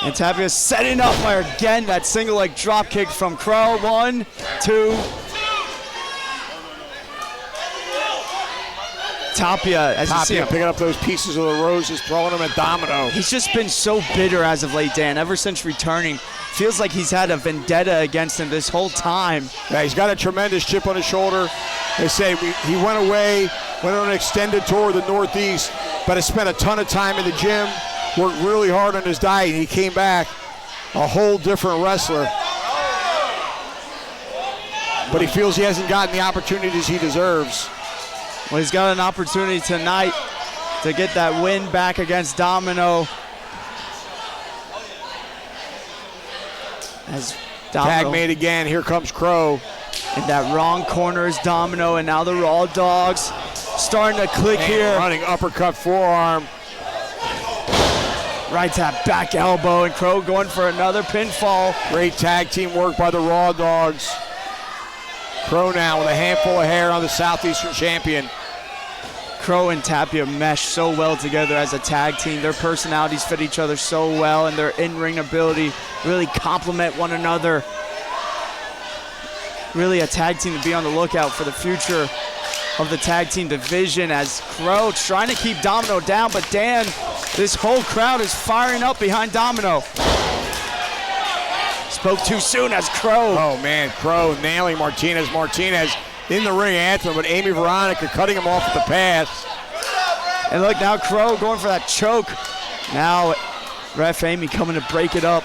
And Tapia setting up for again that single leg drop kick from Qrow. 1, 2. Tapia, as you see him, picking up those pieces of the roses, throwing them at Domino. He's just been so bitter as of late, Dan, ever since returning. Feels like he's had a vendetta against him this whole time. Yeah, he's got a tremendous chip on his shoulder. They say he went away, went on an extended tour of the Northeast, but has spent a ton of time in the gym, worked really hard on his diet, and he came back a whole different wrestler. But he feels he hasn't gotten the opportunities he deserves. Well, he's got an opportunity tonight to get that win back against Domino. As Domino, tag made again. Here comes Qrow. In that wrong corner is Domino, and now the Raw Dogs starting to click here. Running uppercut forearm. Right to that back elbow, and Qrow going for another pinfall. Great tag team work by the Raw Dogs. Qrow now with a handful of hair on the Southeastern champion. Qrow and Tapia mesh so well together as a tag team. Their personalities fit each other so well, and their in-ring ability really complement one another. Really a tag team to be on the lookout for the future of the tag team division, as Qrow trying to keep Domino down, but Dan, this whole crowd is firing up behind Domino. Spoke too soon as Qrow. Oh man, Qrow nailing Martinez. Martinez in the ring anthem, but Amy Veronica cutting him off at the pass. And look, now Qrow going for that choke. Now ref Amy coming to break it up.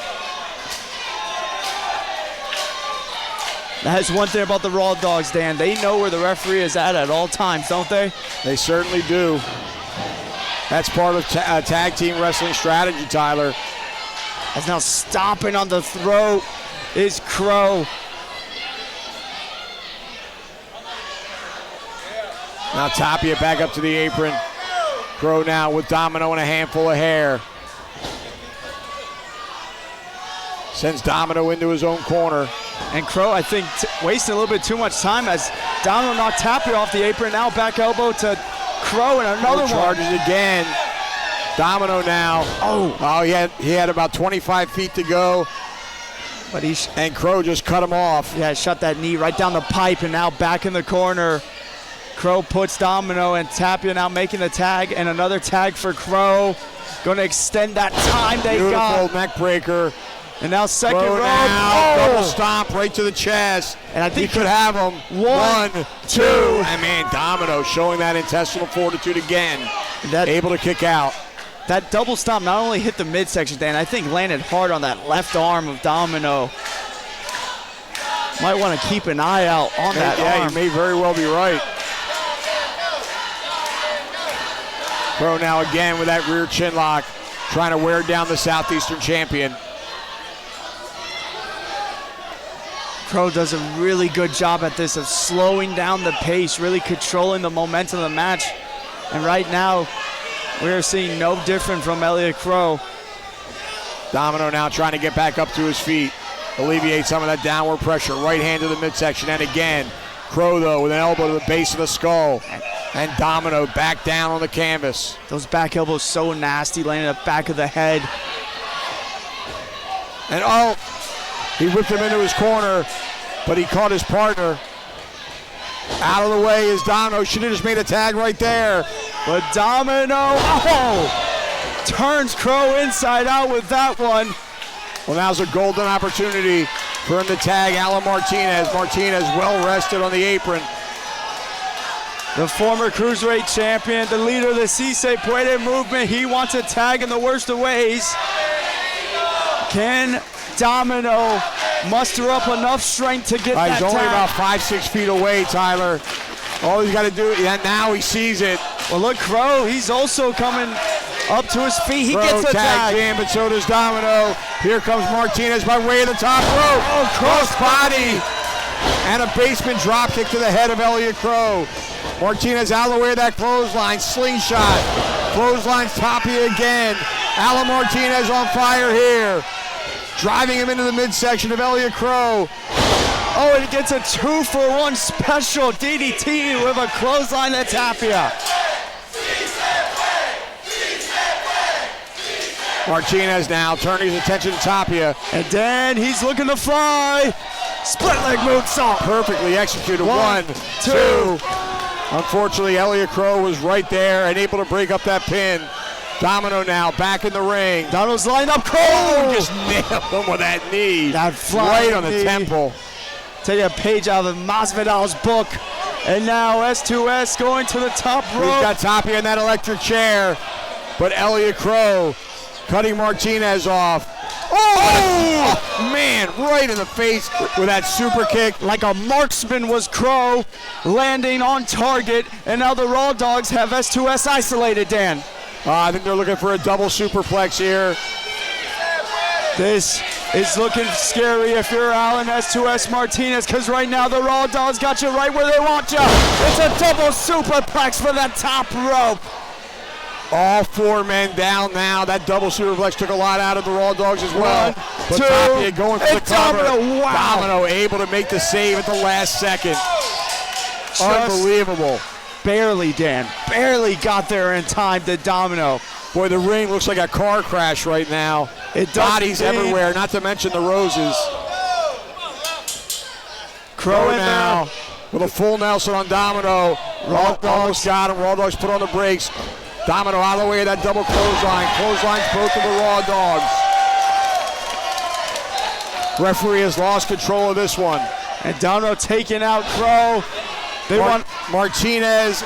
That's one thing about the Raw Dogs, Dan. They know where the referee is at all times, don't they? They certainly do. That's part of tag team wrestling strategy, Tyler. As now stomping on the throat is Qrow. Now Tapia back up to the apron. Qrow now with Domino and a handful of hair. Sends Domino into his own corner. And Qrow, I think, wasting a little bit too much time as Domino knocked Tapia off the apron. Now back elbow to Qrow and another one. Charges again. Domino now. Oh, he had about 25 feet to go. But and Qrow just cut him off. Yeah, shut that knee right down the pipe, and now back in the corner. Qrow puts Domino, and Tapia now making the tag, and another tag for Qrow. Going to extend that time they got. Beautiful neck breaker. And now second Qrow rope. Now, double stomp right to the chest. And I think he could have him. 1, 2. And man, Domino showing that intestinal fortitude again. Able to kick out. That double stomp not only hit the midsection, Dan, I think landed hard on that left arm of Domino. Might want to keep an eye out on that arm. Yeah, you may very well be right. Qrow now again with that rear chin lock, trying to wear down the Southeastern champion. Qrow does a really good job at this of slowing down the pace, really controlling the momentum of the match. And right now, we are seeing no different from Elliott Qrow. Domino now trying to get back up to his feet, alleviate some of that downward pressure. Right hand to the midsection, and again, Qrow though with an elbow to the base of the skull. And Domino back down on the canvas. Those back elbows so nasty, landing at the back of the head. And he whipped him into his corner, but he caught his partner. Out of the way is Domino. Should have just made a tag right there. But Domino, turns Qrow inside out with that one. Well, now's a golden opportunity for him to tag Alan Martinez. Martinez well rested on the apron. The former Cruiserweight champion, the leader of the Si Se Puede movement, he wants a tag in the worst of ways. Can Domino muster up enough strength to get that He's only tag? about 5-6 feet away, Tyler. All he's got to do, now he sees it. Well, look, Qrow, he's also coming up to his feet. He gets the tag. In, but so does Domino. Here comes Martinez by way of the top rope. Oh, cross body. And a basement drop kick to the head of Elliott Qrow. Martinez out of the way of that clothesline. Slingshot. Clotheslines Tapia again. Alan Martinez on fire here. Driving him into the midsection of Elliott Qrow. Oh, and he gets a 2-for-1 special DDT with a clothesline to Tapia. Martinez now turning his attention to Tapia. And then he's looking to fly. Split leg moonsault. Perfectly executed. One, two. Unfortunately, Elliott Qrow was right there and able to break up that pin. Domino now back in the ring. Domino's lined up. Oh, just nailed him with that knee. That right on the temple. Take a page out of Masvidal's book. And now S2S going to the top rope. He's got Tapia in that electric chair. But Elliott Qrow cutting Martinez off. Oh, man, right in the face with that super kick. Like a marksman was Qrow, landing on target. And now the Raw Dogs have S2S isolated, Dan. I think they're looking for a double superplex here. This is looking scary if you're Alan S2S Martinez, because right now the Raw Dogs got you right where they want you. It's a double superplex for the top rope. All four men down now. That double superplex took a lot out of the Raw Dogs as well. One, two, Tapia going for the cover. Domino, wow. Domino able to make the save at the last second. Unbelievable. Barely, Dan. Barely got there in time to Domino. Boy, the ring looks like a car crash right now. Bodies everywhere, not to mention the roses. Qrow now with a full Nelson on Domino. Raw Dogs got him. Raw Dogs put on the brakes. Domino out of the way of that double clothesline. Clotheslines both of the Raw Dogs. Referee has lost control of this one. And Domino taking out Qrow. They want Martinez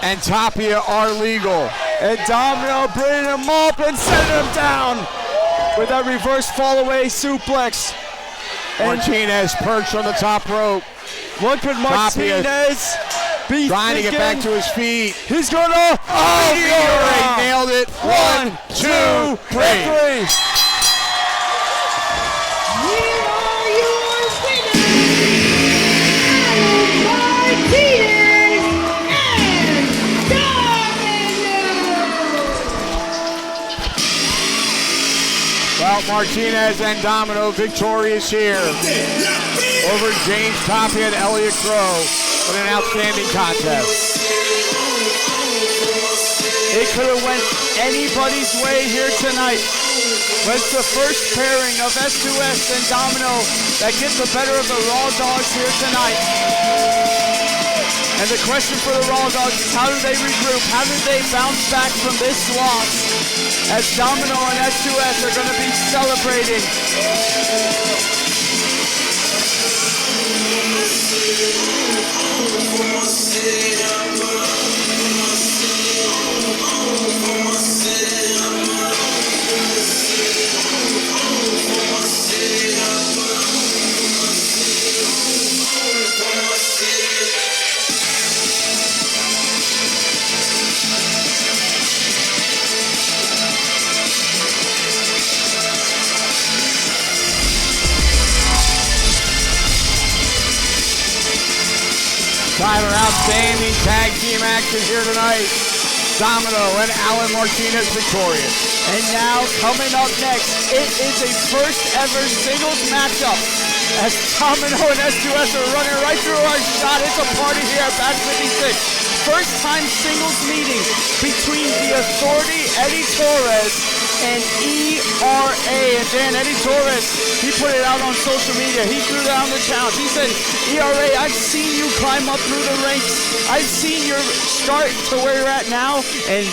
and Tapia are legal. And Domino bringing him up and setting him down with that reverse fall away suplex. And Martinez perched on the top rope. What could Martinez be trying thinking? To get back to his feet. He's gonna Meteorite nailed it. 1, 2, 3. Here are your winners, Martinez and Domino. Well, Martinez and Domino victorious here over James Tapia and Elliott Qrow in an outstanding contest. It could have went anybody's way here tonight. But it's the first pairing of S2S and Domino that gets the better of the Raw Dogs here tonight. And the question for the Raw Dogs is, how do they regroup? How do they bounce back from this loss? As Domino and S2S are going to be celebrating. Tyler, outstanding tag team action here tonight. Domino and Alan Martinez victorious. And now coming up next, it is a first ever singles matchup. As Domino and S2S are running right through our shot. It's a party here at Bash 56. First time singles meeting between the Authority, Eddie Torres, and ERA. And Dan, Eddie Torres, he put it out on social media. He threw down the challenge. He said, ERA, I've seen you climb up through the ranks. I've seen your start to where you're at now. And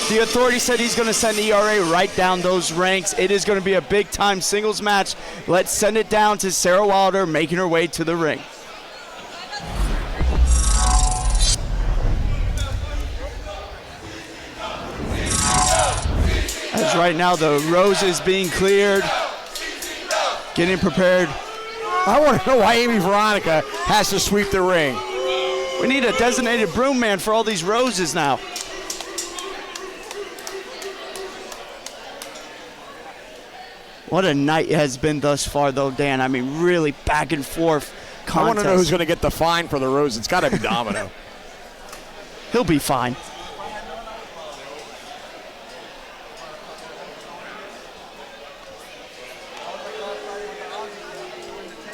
the Authority said he's going to send ERA right down those ranks. It is going to be a big-time singles match. Let's send it down to Sarah Wilder making her way to the ring. As right now the rose is being cleared, getting prepared. I want to know why Amy Veronica has to sweep the ring. We need a designated broom man for all these roses now. What a night it has been thus far, though, Dan. I mean, really back and forth contest. I want to know who's going to get the fine for the rose. It's got to be Domino. He'll be fine.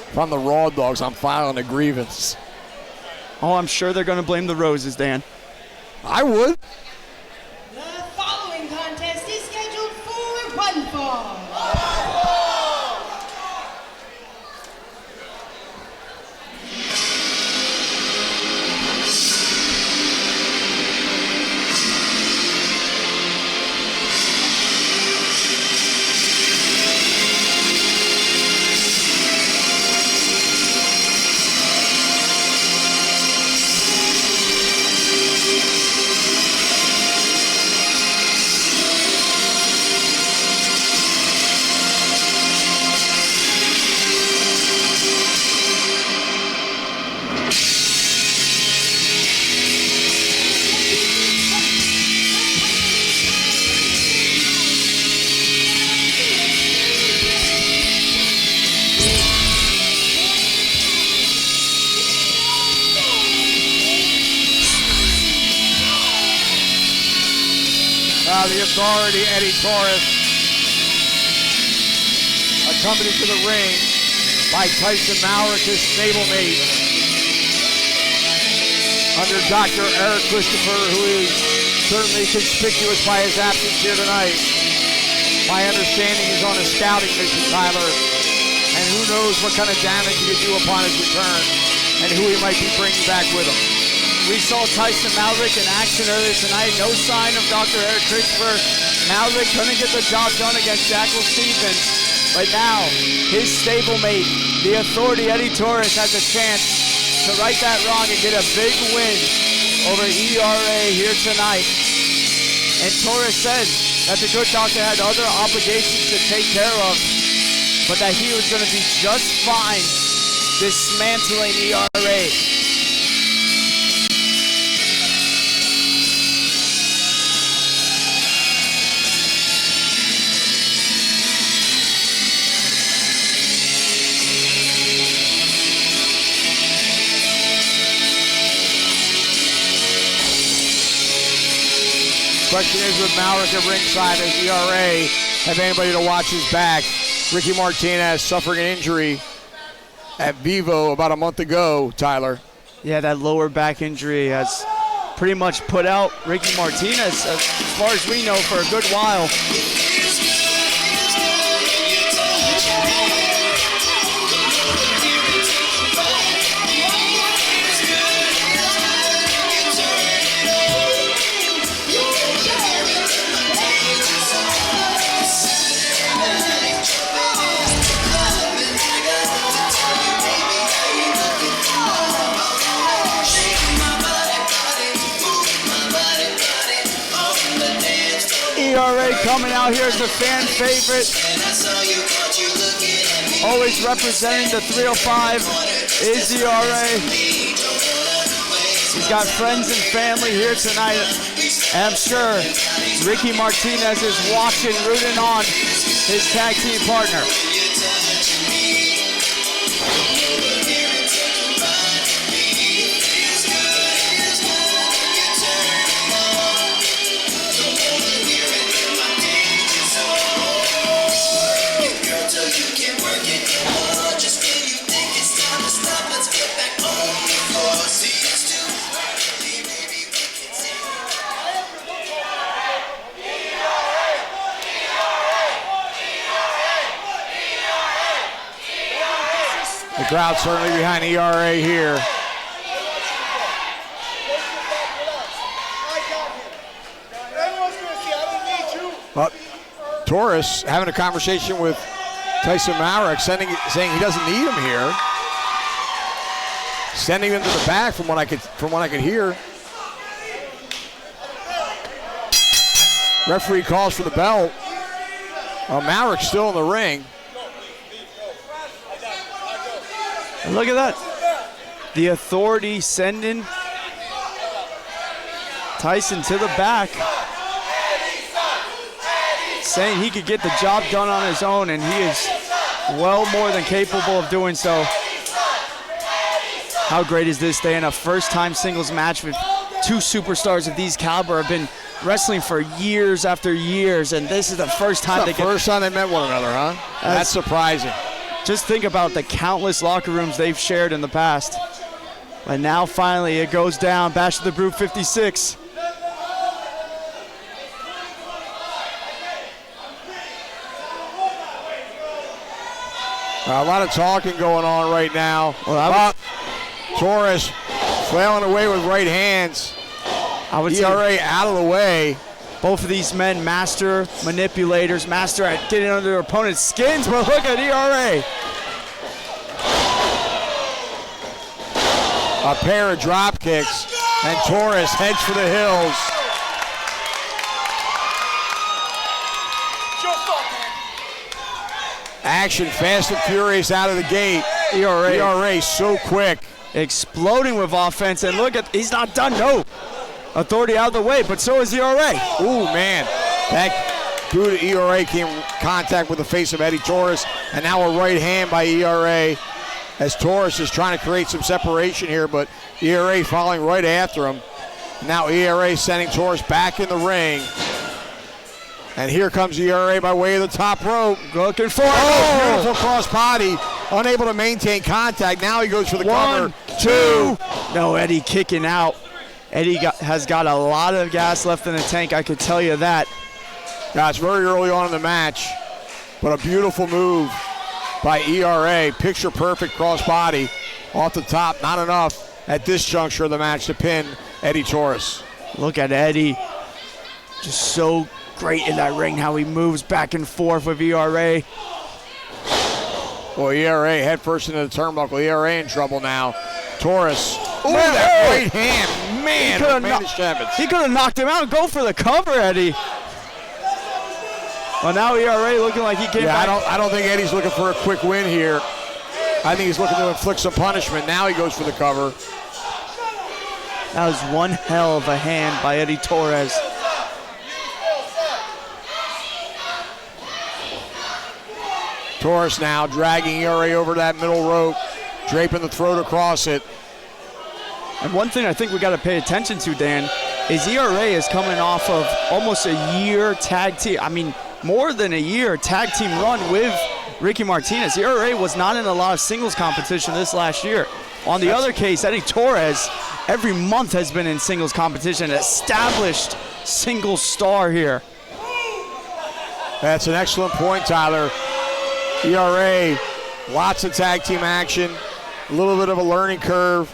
If I'm the Raw Dogs, I'm filing a grievance. Oh, I'm sure they're going to blame the roses, Dan. I would. The following contest is scheduled for one fall. The Authority, Eddie Taurus, accompanied to the ring by Tyson Malrick, his stablemate, under Dr. Eric Christopher, who is certainly conspicuous by his absence here tonight. My understanding he's on a scouting mission, Tyler, and who knows what kind of damage he could do upon his return, and who he might be bringing back with him. We saw Tyson Malrick in action earlier tonight. No sign of Dr. Eric Christopher. Malrick couldn't get the job done against Jackal Stevens. But now, his stablemate, the Authority, Eddie Taurus, has a chance to right that wrong and get a big win over ERA here tonight. And Taurus said that the good doctor had other obligations to take care of, but that he was going to be just fine dismantling ERA. Question is with Malrick at ringside, as ERA have anybody to watch his back. Ricky Martinez suffering an injury at Vivo about a month ago, Tyler. Yeah, that lower back injury has pretty much put out Ricky Martinez, as far as we know, for a good while. ERA coming out here as a fan favorite. Always representing the 305 is ERA. He's got friends and family here tonight. And I'm sure Ricky Martinez is watching, rooting on his tag team partner. The crowd certainly behind ERA here. Taurus having a conversation with Tyson Malrick, saying he doesn't need him here. Sending him to the back from what I could hear. Referee calls for the bell. Malrick's still in the ring. And look at that. The Authority sending Tyson to the back, saying he could get the job done on his own, and he is well more than capable of doing so. How great is this, Dan? A first-time singles match with two superstars of these caliber have been wrestling for years after years, and this is the first time they met one another, huh? That's surprising. Just think about the countless locker rooms they've shared in the past. And now finally it goes down. Bash of the Brew 56. A lot of talking going on right now. Taurus flailing away with right hands. I would say ERA out of the way. Both of these men master manipulators, master at getting under their opponent's skins, but look at ERA. A pair of drop kicks, and Taurus heads for the hills. Action fast and furious out of the gate. ERA so quick. Exploding with offense, and look at, he's not done, no. Authority out of the way, but so is ERA. Ooh, man. That boot of ERA came in contact with the face of Eddie Taurus, and now a right hand by ERA as Taurus is trying to create some separation here, but ERA following right after him. Now ERA sending Taurus back in the ring. And here comes ERA by way of the top rope. Looking for beautiful cross body. Unable to maintain contact. Now he goes for the cover. 2. No, Eddie kicking out. Eddie has got a lot of gas left in the tank, I could tell you that. It's very early on in the match, but a beautiful move by ERA. Picture perfect cross body off the top. Not enough at this juncture of the match to pin Eddie Taurus. Look at Eddie. Just so great in that ring, how he moves back and forth with ERA. Well, ERA head first into the turnbuckle. ERA in trouble now. Taurus. Ooh, that right hand. Man, he could have knocked him out and go for the cover, Eddie. Well, now ERA looking like he came back. I don't think Eddie's looking for a quick win here. I think he's looking to inflict some punishment. Now he goes for the cover. That was one hell of a hand by Eddie Taurus. Taurus now dragging ERA over that middle rope, draping the throat across it. And one thing I think we got to pay attention to, Dan, is ERA is coming off of almost a year tag team. I mean, more than a year tag team run with Ricky Martinez. ERA was not in a lot of singles competition this last year. On the other case, Eddie Taurus every month has been in singles competition, an established singles star here. That's an excellent point, Tyler. ERA, lots of tag team action, a little bit of a learning curve,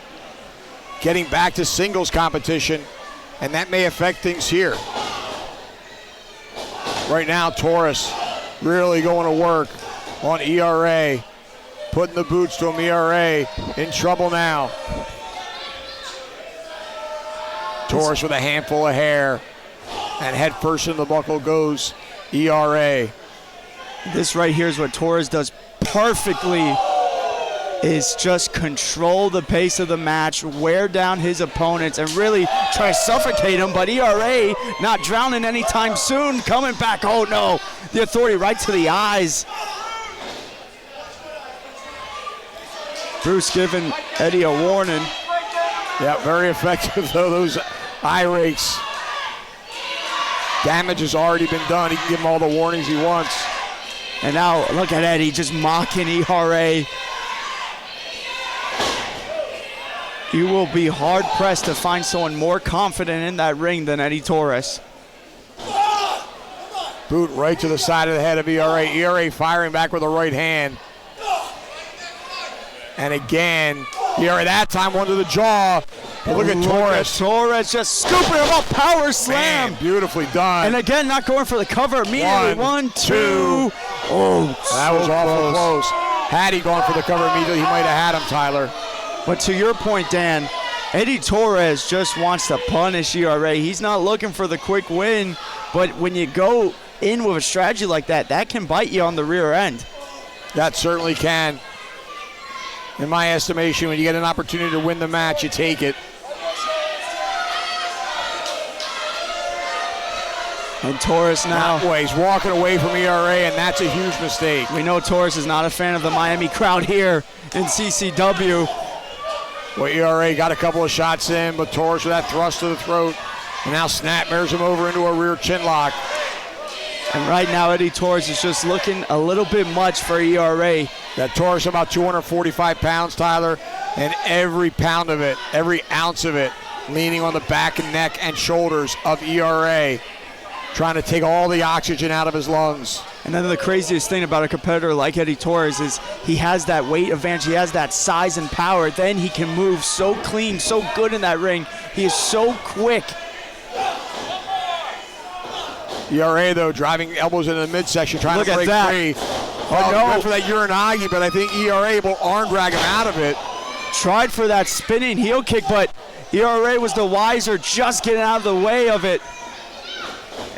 getting back to singles competition, and that may affect things here. Right now, Taurus really going to work on ERA, putting the boots to him. ERA in trouble now. Taurus with a handful of hair, and head first in the buckle goes ERA. This right here is what Taurus does perfectly, is just control the pace of the match, wear down his opponents, and really try to suffocate him. But ERA not drowning anytime soon, coming back. Oh no, the authority right to the eyes. Bruce giving Eddie a warning. Yeah, very effective though, those eye rakes. Damage has already been done. He can give him all the warnings he wants. And now look at Eddie just mocking ERA. You will be hard pressed to find someone more confident in that ring than Eddie Taurus. Boot right to the side of the head of ERA. ERA firing back with a right hand. And again, ERA that time one to the jaw. But look at Taurus. Taurus just scooping him up, power slam. Man, beautifully done. And again, not going for the cover immediately. One, two. Oh, that was awful close. Had he gone for the cover immediately, he might have had him, Tyler. But to your point, Dan, Eddie Taurus just wants to punish ERA. He's not looking for the quick win, but when you go in with a strategy like that, that can bite you on the rear end. That certainly can. In my estimation, when you get an opportunity to win the match, you take it. And Taurus now. He's walking away from ERA, and that's a huge mistake. We know Taurus is not a fan of the Miami crowd here in CCW. Well, ERA got a couple of shots in, but Taurus with that thrust to the throat. And now Snap mirrors him over into a rear chin lock. And right now, Eddie Taurus is just looking a little bit much for ERA. That Taurus about 245 pounds, Tyler, and every pound of it, every ounce of it, leaning on the back and neck and shoulders of ERA, trying to take all the oxygen out of his lungs. And then the craziest thing about a competitor like Eddie Taurus is he has that weight advantage, he has that size and power, then he can move so clean, so good in that ring. He is so quick. ERA, though, driving elbows into the midsection, trying to break free. Oh, no. Went for that Uranagi, but I think ERA will arm drag him out of it. Tried for that spinning heel kick, but ERA was the wiser, just getting out of the way of it.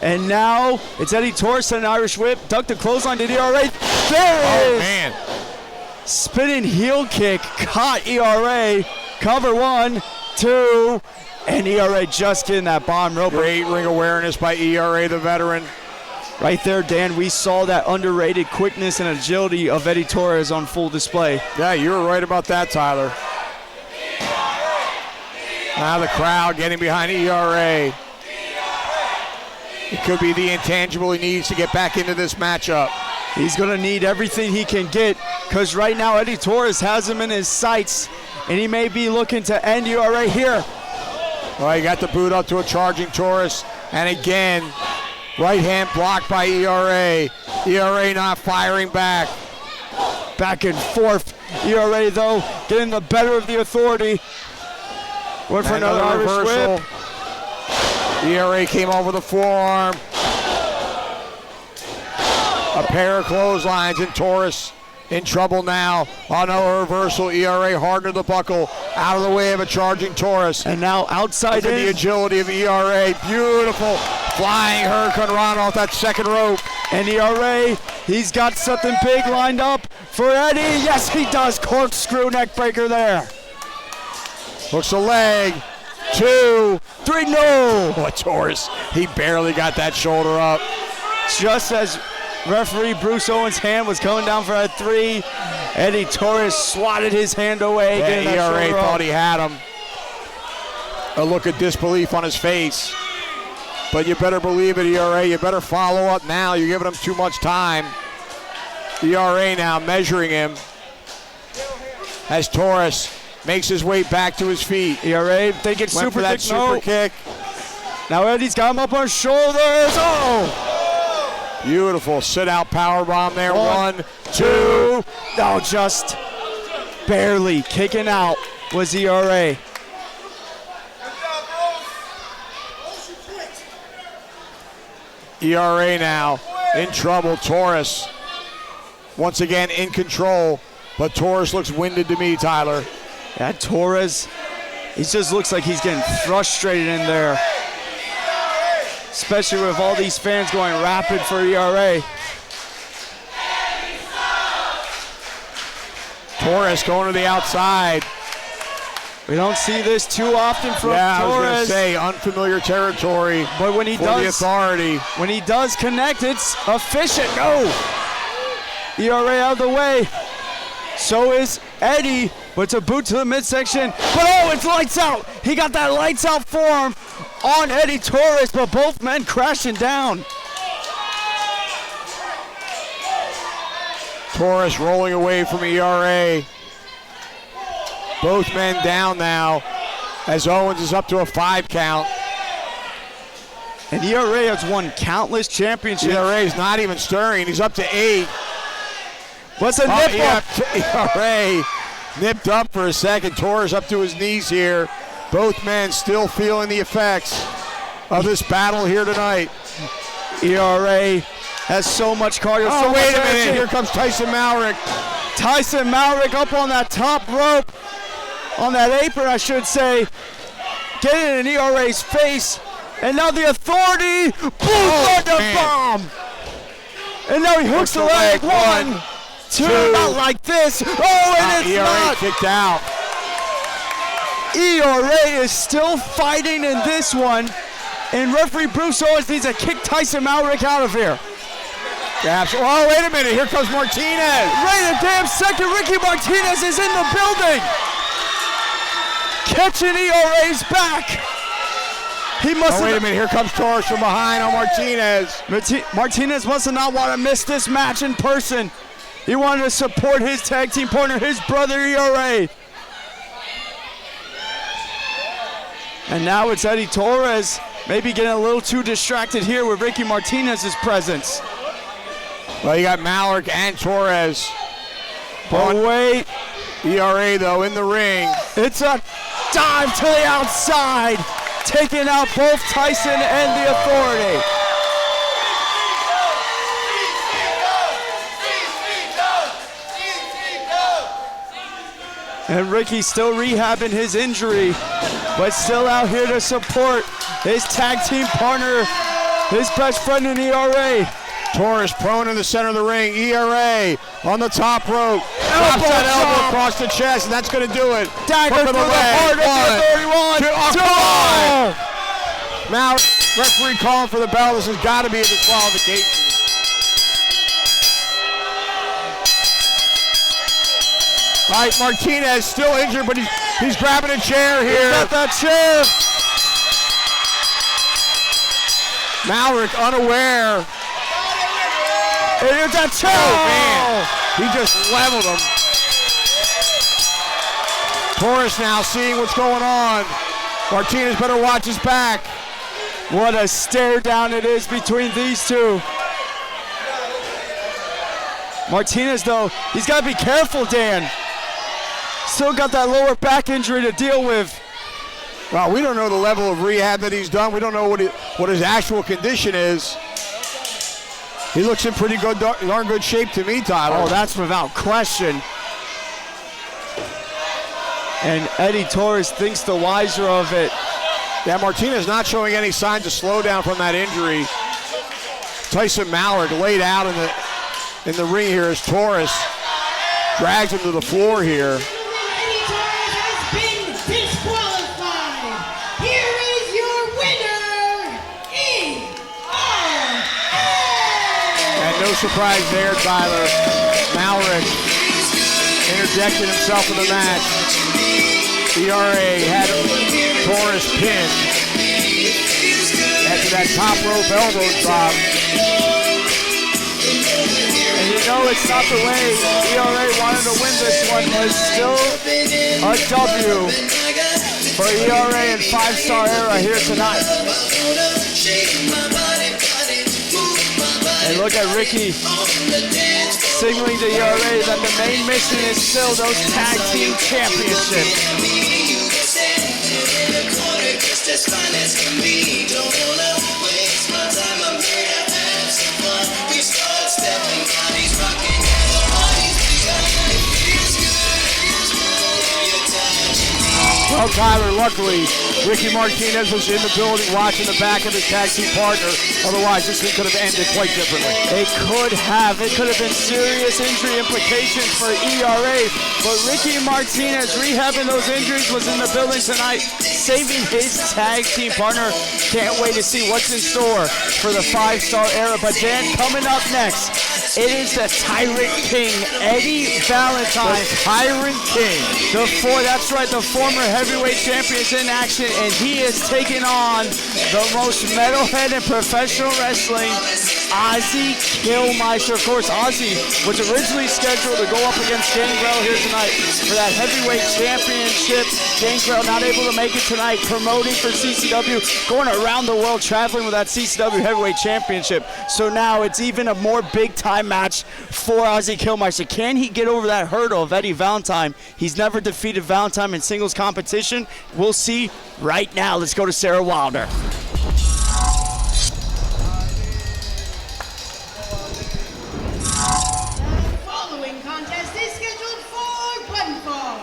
And now it's Eddie Taurus and an Irish whip. Duck the clothesline to ERA. There it is! Man. Spinning heel kick caught ERA. Cover 1, 2, and ERA just getting that bottom rope. Great ring awareness by ERA, the veteran. Right there, Dan, we saw that underrated quickness and agility of Eddie Taurus on full display. Yeah, you were right about that, Tyler. Now the crowd getting behind ERA. It could be the intangible he needs to get back into this matchup. He's going to need everything he can get because right now Eddie Taurus has him in his sights, and he may be looking to end ERA here. Well, he got the boot up to a charging Taurus, and again, right hand blocked by ERA. ERA not firing back. Back and forth. ERA, though, getting the better of the authority. Went for another Irish reversal. whip. ERA came over the forearm. A pair of clotheslines, and Taurus in trouble now. Oh no, a reversal. ERA hard to the buckle, out of the way of a charging Taurus. And now outside in. The agility of ERA. Beautiful flying Hurricane Run off that second rope. And ERA, he's got something big lined up for Eddie. Yes, he does. Corkscrew neck breaker there. Hooks a leg. 2, 3, no! Oh, Taurus, he barely got that shoulder up. Just as referee Bruce Owens' hand was coming down for that 3, Eddie Taurus swatted his hand away. Yeah, ERA thought he had him. A look of disbelief on his face. But you better believe it, ERA. You better follow up now. You're giving him too much time. ERA now measuring him as Taurus makes his way back to his feet. ERA thinking went for that super kick. Now Eddie's got him up on his shoulders. Oh! Beautiful sit-out powerbomb there. 1, 2. No, just barely kicking out was ERA. ERA now in trouble. Taurus once again in control, but Taurus looks winded to me, Tyler. That Taurus, he just looks like he's getting frustrated in there. Especially with all these fans going rapid for ERA. Taurus going to the outside. We don't see this too often from Taurus. I was going to say unfamiliar territory. But when he does, the authority. When he does connect, it's efficient. No, ERA out of the way. So is Eddie, but it's a boot to the midsection. But oh, it's lights out. He got that lights out form on Eddie Taurus, but both men crashing down. Taurus rolling away from ERA. Both men down now as Owens is up to a 5 count. And ERA has won countless championships. ERA is not even stirring. He's up to 8. What's a nip up? ERA nipped up for a second. Taurus up to his knees here. Both men still feeling the effects of this battle here tonight. ERA has so much cardio. Oh, wait a minute. Here comes Tyson Malrick. Tyson Malrick up on that top rope. On that apron, I should say. Getting in ERA's face. And now the authority. Boom! Bomb! And now he hooks the leg. 1, 2, not like this. Oh, and it's ERA not. Kicked out. ERA is still fighting in this one. And referee Bruce always needs to kick Tyson Malrick out of here. Gaps. Oh, wait a minute. Here comes Martinez. Wait a damn second. Ricky Martinez is in the building. Catching ERA's back. He must wait a minute. Here comes Taurus from behind on Martinez. Martinez must not want to miss this match in person. He wanted to support his tag team partner, his brother ERA. And now it's Eddie Torres, maybe getting a little too distracted here with Ricky Martinez's presence. Well, you got Malrick and Torres. But wait. ERA, though, in the ring. It's a dive to the outside, taking out both Tyson and the Authority. And Ricky's still rehabbing his injury, but still out here to support his tag team partner, his best friend in ERA. Taurus prone in the center of the ring. ERA on the top rope. Drops that elbow across the chest, and that's going to do it. Dagger through the heart of the 31. Now, referee calling for the bell. This has got to be a disqualification. All right, Martinez still injured, but he's grabbing a chair here. He's got that chair. Malrick unaware. Here's that chair. Oh, man. He just leveled him. Taurus now seeing what's going on. Martinez better watch his back. What a stare down it is between these two. Martinez, though, he's got to be careful, Dan. Still got that lower back injury to deal with. Well, we don't know the level of rehab that he's done. We don't know what his actual condition is. He looks in pretty good, darn good shape to me, Tyler. Oh, that's without question. And Eddie Torres thinks the wiser of it. Yeah, Martinez not showing any signs of slowdown from that injury. Tyson Malrick laid out in the ring here as Taurus drags him to the floor here. Eddie Torres has been disqualified. Here is your winner, ERA. And no surprise there, Tyler. Malrick interjected himself in the match. ERA had Taurus pinned after that top rope elbow drop. And you know it's not the way ERA wanted to win this one, but still a W for ERA and 5-star era here tonight. And look at Ricky signaling to ERA that the main mission is still those tag team championships. Well, Tyler, luckily, Ricky Martinez was in the building watching the back of his tag team partner. Otherwise, this thing could have ended quite differently. It could have. It could have been serious injury implications for ERA. But Ricky Martinez rehabbing those injuries was in the building tonight, saving his tag team partner. Can't wait to see what's in store for the 5-star era. But Dan, coming up next, it is the Tyrant King, Eddie Valentine. The Tyrant King. That's right, the former heavyweight champion is in action, and he is taking on the most metalhead in professional wrestling, Ozzy Kilmeister. Of course, Ozzy was originally scheduled to go up against Gangrel here tonight for that heavyweight championship. Gangrel not able to make it tonight, promoting for CCW, going around the world traveling with that CCW heavyweight championship. So now it's even a more big-time match for Ozzy Kilmeister. Can he get over that hurdle of Eddie Valentine? He's never defeated Valentine in singles competition. We'll see right now. Let's go to Sarah Wilder. Following contest is scheduled for one fall.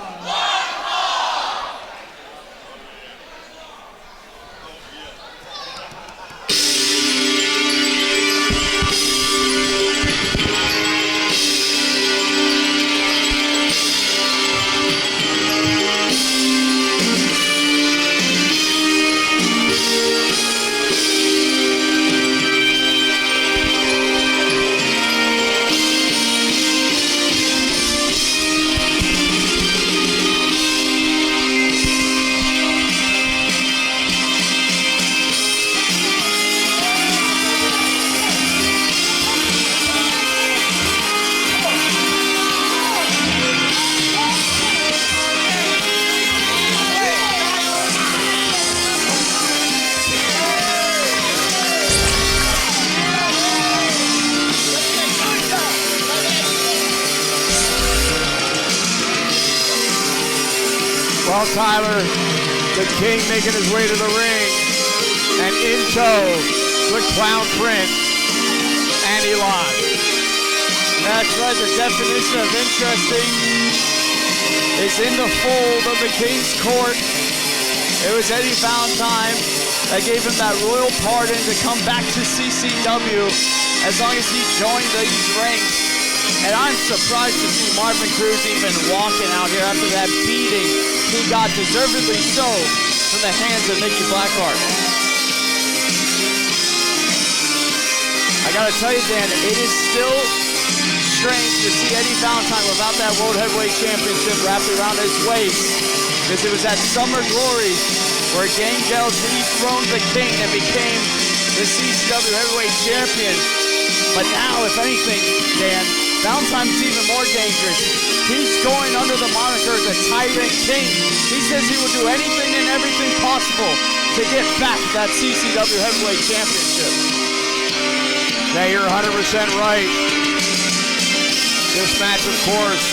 Well, Tyler, the King making his way to the ring. And in tow, the Clown Prince and Elon. That's right, the definition of interesting is in the fold of the King's Court. It was Eddie Valentine that gave him that royal pardon to come back to CCW as long as he joined these ranks. And I'm surprised to see Marvin Cruz even walking out here after that beating he got, deservedly so, from the hands of Nikki Blackheart. I gotta tell you, Dan, it is still strange to see Eddie Valentine without that World Heavyweight Championship wrapped around his waist, because it was at Summer Glory where Gangrel dethroned the King and became the CCW Heavyweight Champion. But now, if anything, Dan, Valentine's even more dangerous. He's going under the moniker the Tyrant King. He says he will do anything and everything possible to get back that CCW Heavyweight Championship. Yeah, you're 100% right. This match, of course,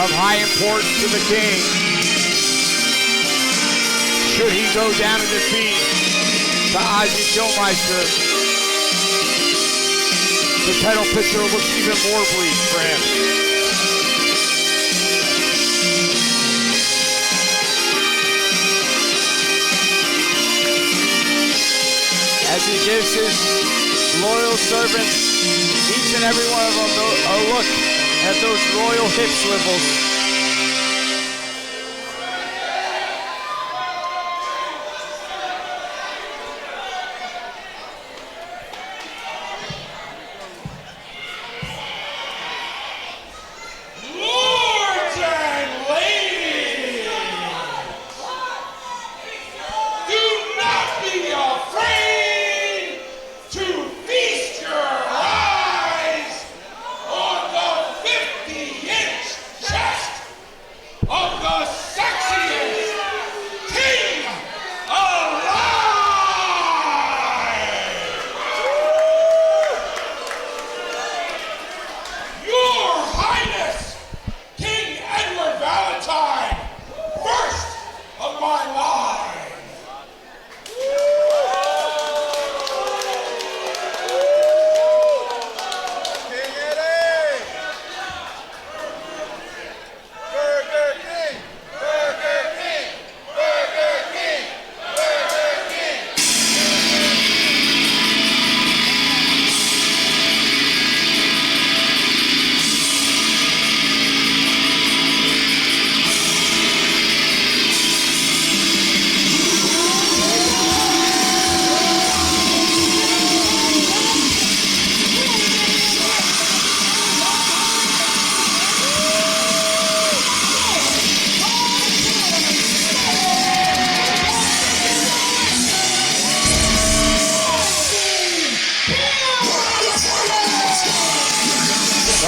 of high importance to the King. Should he go down in defeat to Ozzy Kilmeister, the title picture looks even more bleak for him. As he gives his loyal servants, each and every one of them, a look at those royal hip swivels.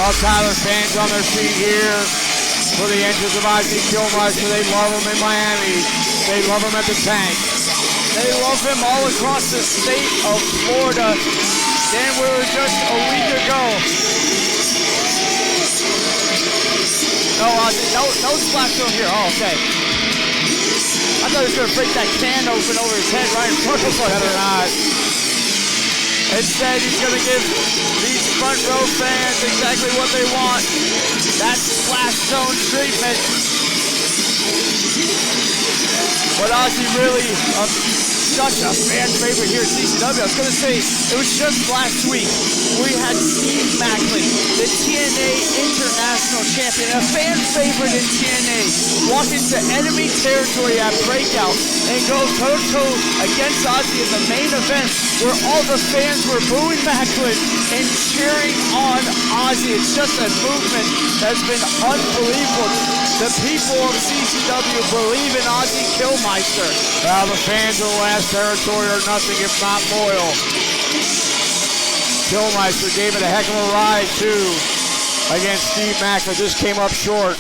Well, Tyler, fans on their feet here for the entrance of Ozzy Kilmeister. They love him in Miami. They love him at the Tank. They love him all across the state of Florida. Dan, we were just a week ago. No, Ozzy, no splash zone here. Oh, okay. I thought he was going to break that can open over his head right in front of us. Better not. Instead, he's going to give these front row fans exactly what they want. That splash zone treatment. But Ozzy really such a fan favorite here at CCW. I was going to say, it was just last week we had Steve Macklin, the TNA International Champion, a fan favorite in TNA, walk into enemy territory at Breakout and go toe-to-toe against Ozzy in the main event where all the fans were booing Macklin and cheering on Ozzy. It's just a movement that's been unbelievable. The people of CCW believe in Ozzy Kilmeister. Well, the fans of the last territory are nothing if not loyal. Kilmeister gave it a heck of a ride, too, against Steve Macklin. Just came up short.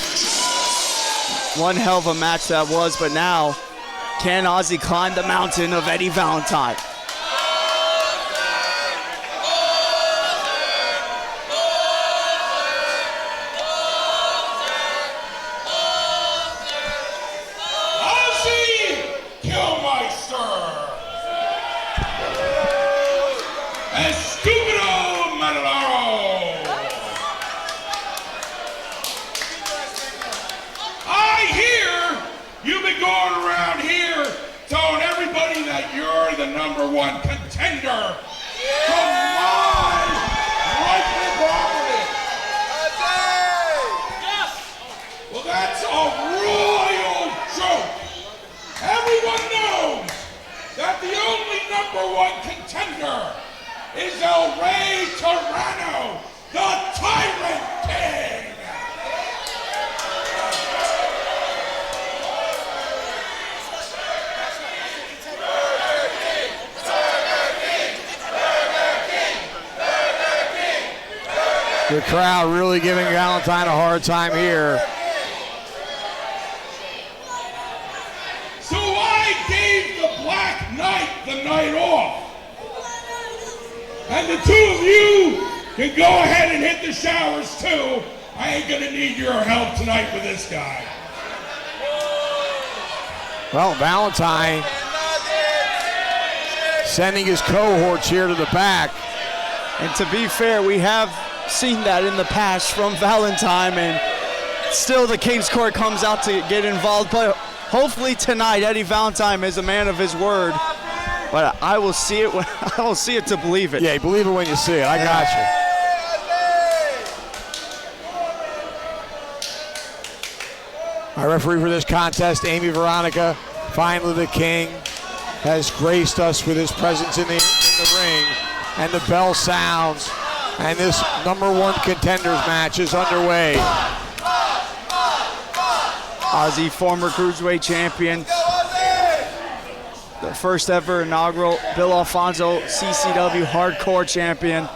One hell of a match that was, but now, can Ozzy climb the mountain of Eddie Valentine? the #1 contender from my rightful property. Well, that's a royal joke. Everyone knows that the only #1 contender is El Rey Tyranno, the Tyrant King. The crowd really giving Valentine a hard time here. So I gave the Black Knight the night off. And the two of you can go ahead and hit the showers too. I ain't gonna need your help tonight with this guy. Well, Valentine sending his cohorts here to the back. And to be fair, we have seen that in the past from Valentine, and still the King's Court comes out to get involved. But hopefully tonight, Eddie Valentine is a man of his word. But I will see it when I will see it to believe it. Yeah, believe it when you see it. I got you. Our referee for this contest, Amy Veronica. Finally, the King has graced us with his presence in the ring, and the bell sounds, and this #1 contenders match is underway. Ozzy, former Cruiserweight champion. The first ever inaugural Bill Alfonso CCW Hardcore champion.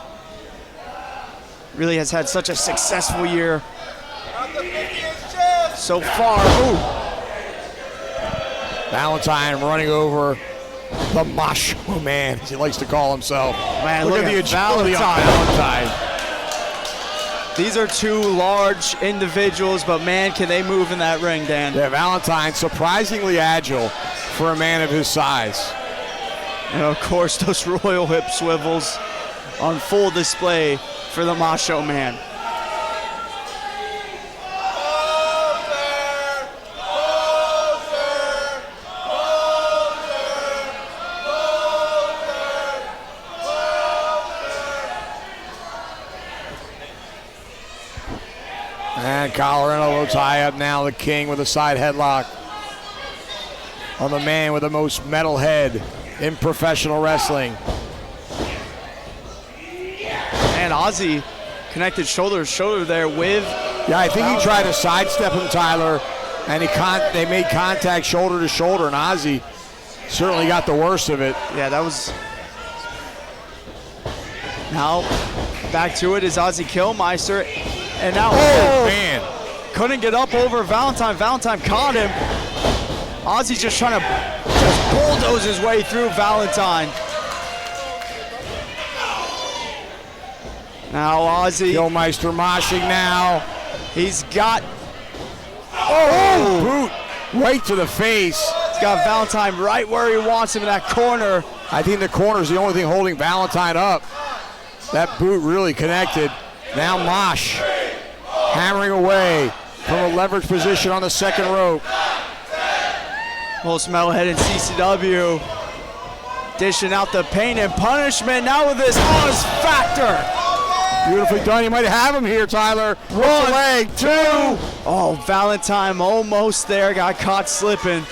Really has had such a successful year so far. Ooh. Valentine running over the Macho Man, as he likes to call himself. Man, look at the agility on Valentine. These are two large individuals, but man, can they move in that ring, Dan. Yeah, Valentine surprisingly agile for a man of his size. And of course, those royal hip swivels on full display for the Macho Man. And collar and elbow tie up now. The King with a side headlock on the man with the most metal head in professional wrestling. And Ozzy connected shoulder to shoulder there with. Yeah, I think he tried to sidestep him, Tyler, and they made contact shoulder to shoulder, and Ozzy certainly got the worst of it. Yeah, that was. Now back to it is Ozzy Kilmeister. And now, man, couldn't get up over Valentine. Valentine caught him. Ozzy's just trying to bulldoze his way through Valentine. Now Ozzy. Kilmeister moshing now. He's got. Boot right to the face. He's got Valentine right where he wants him in that corner. I think the corner's the only thing holding Valentine up. That boot really connected. Now Mosh hammering away from a leverage position on the second rope. Most metalhead in CCW dishing out the pain and punishment now with this Oz factor. Beautifully done. You might have him here, Tyler. One, leg, two. Oh, Valentine almost there, got caught slipping.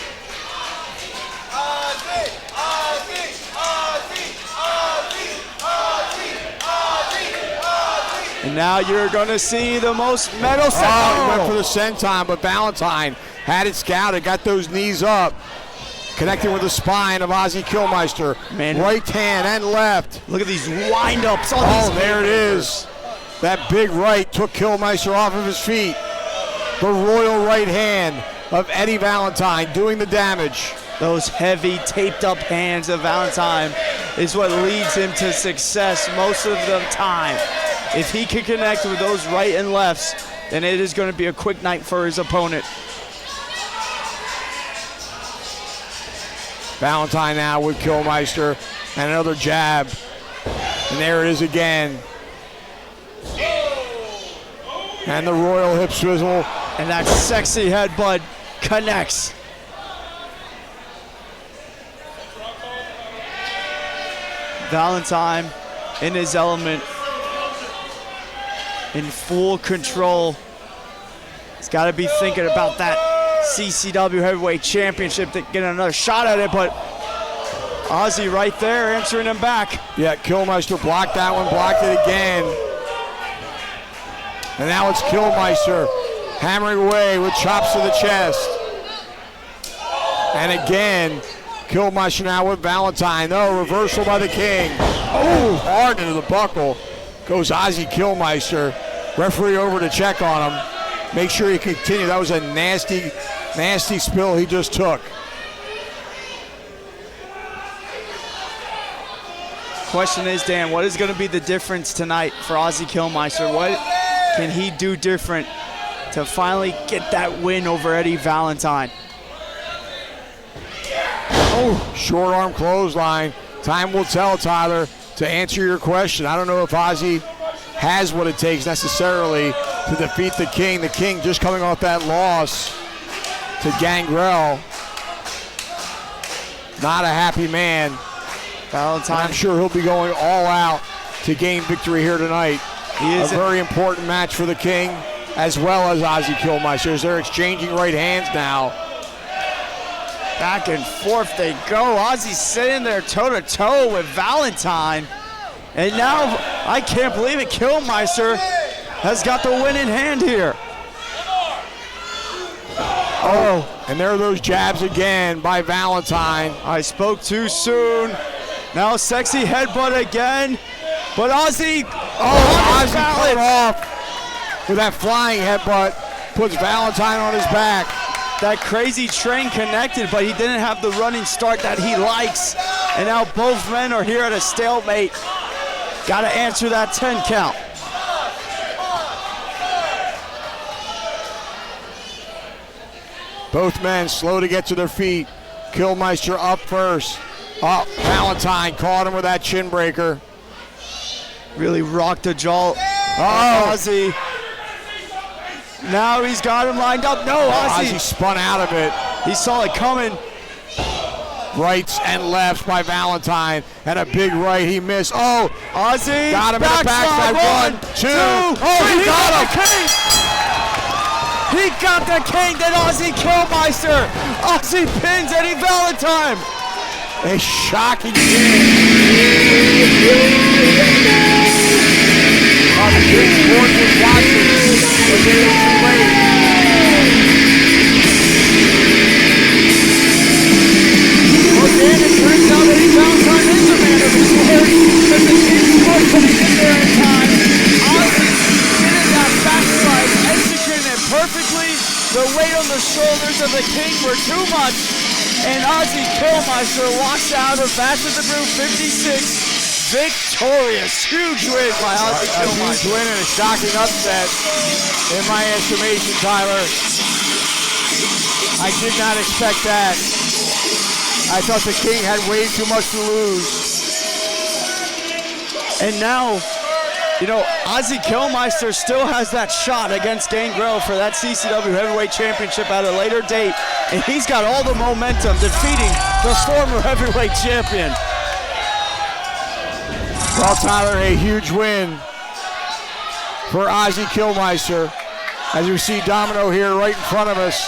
And now you're going to see the most metal set. Oh, he went for the senton, but Valentine had it scouted, got those knees up, connecting with the spine of Ozzy Kilmeister. Man, right hand and left. Look at these wind-ups. There it is. That big right took Kilmeister off of his feet. The royal right hand of Eddie Valentine doing the damage. Those heavy, taped-up hands of Valentine is what leads him to success most of the time. If he can connect with those right and lefts, then it is going to be a quick night for his opponent. Valentine now with Kilmeister and another jab. And there it is again. And the royal hip swizzle. And that sexy headbutt connects. Valentine in his element, in full control. He's got to be thinking about that CCW Heavyweight Championship to get another shot at it, but Ozzy right there answering him back. Yeah, Kilmeister blocked that one, blocked it again. And now it's Kilmeister hammering away with chops to the chest. And again, Kilmeister now with Valentine. No, reversal by the King. Oh, hard into the buckle. Goes Ozzy Kilmeister. Referee over to check on him. Make sure he continue. That was a nasty, nasty spill he just took. Question is, Dan, what is going to be the difference tonight for Ozzy Kilmeister? What can he do different to finally get that win over Eddie Valentine? Oh, short arm clothesline. Time will tell, Tyler, to answer your question. I don't know if Ozzy has what it takes necessarily to defeat the King. The King just coming off that loss to Gangrel. Not a happy man. Valentine. I'm sure he'll be going all out to gain victory here tonight. He is a very important match for the King as well as Ozzy Kilmeister as they're exchanging right hands now. Back and forth they go. Ozzy sitting there toe-to-toe with Valentine. And now, I can't believe it, Kilmeister has got the win in hand here. Oh, and there are those jabs again by Valentine. I spoke too soon. Now sexy headbutt again. But Ozzy, Ozzy cut off with that flying headbutt. Puts Valentine on his back. That crazy train connected, but he didn't have the running start that he likes. And now both men are here at a stalemate. Got to answer that 10 count. Both men slow to get to their feet. Kilmeister up first. Oh, Valentine caught him with that chin breaker. Really rocked the jaw. Oh, Ozzy. Now he's got him lined up. No, Ozzy spun out of it. He saw it coming. Rights and lefts by Valentine. And a big right he missed. Oh, Ozzy. Got him in the backside. 1, 2. Oh, he got him. He got the King. Then Ozzy Kilmeister. Ozzy pins Eddie Valentine. A shocking game. The big sport was watching, but they were too late. Well, Dan, it turns out Eddie Valentine is a man of his word, because the King was putting in there in time. Ozzy getting that backslide, executing it perfectly. The weight on the shoulders of the King were too much. And Ozzy Kilmeister walks out of Bash at the Brew 56 victorious. Huge win by Ozzy Kilmeister. A huge win and a shocking upset in my estimation, Tyler. I did not expect that. I thought the King had way too much to lose. And now, you know, Ozzy Kilmeister still has that shot against Gangrel for that CCW Heavyweight Championship at a later date. And he's got all the momentum defeating the former heavyweight champion. Well, Tyler, a huge win for Ozzy Kilmeister. As we see Domino here right in front of us.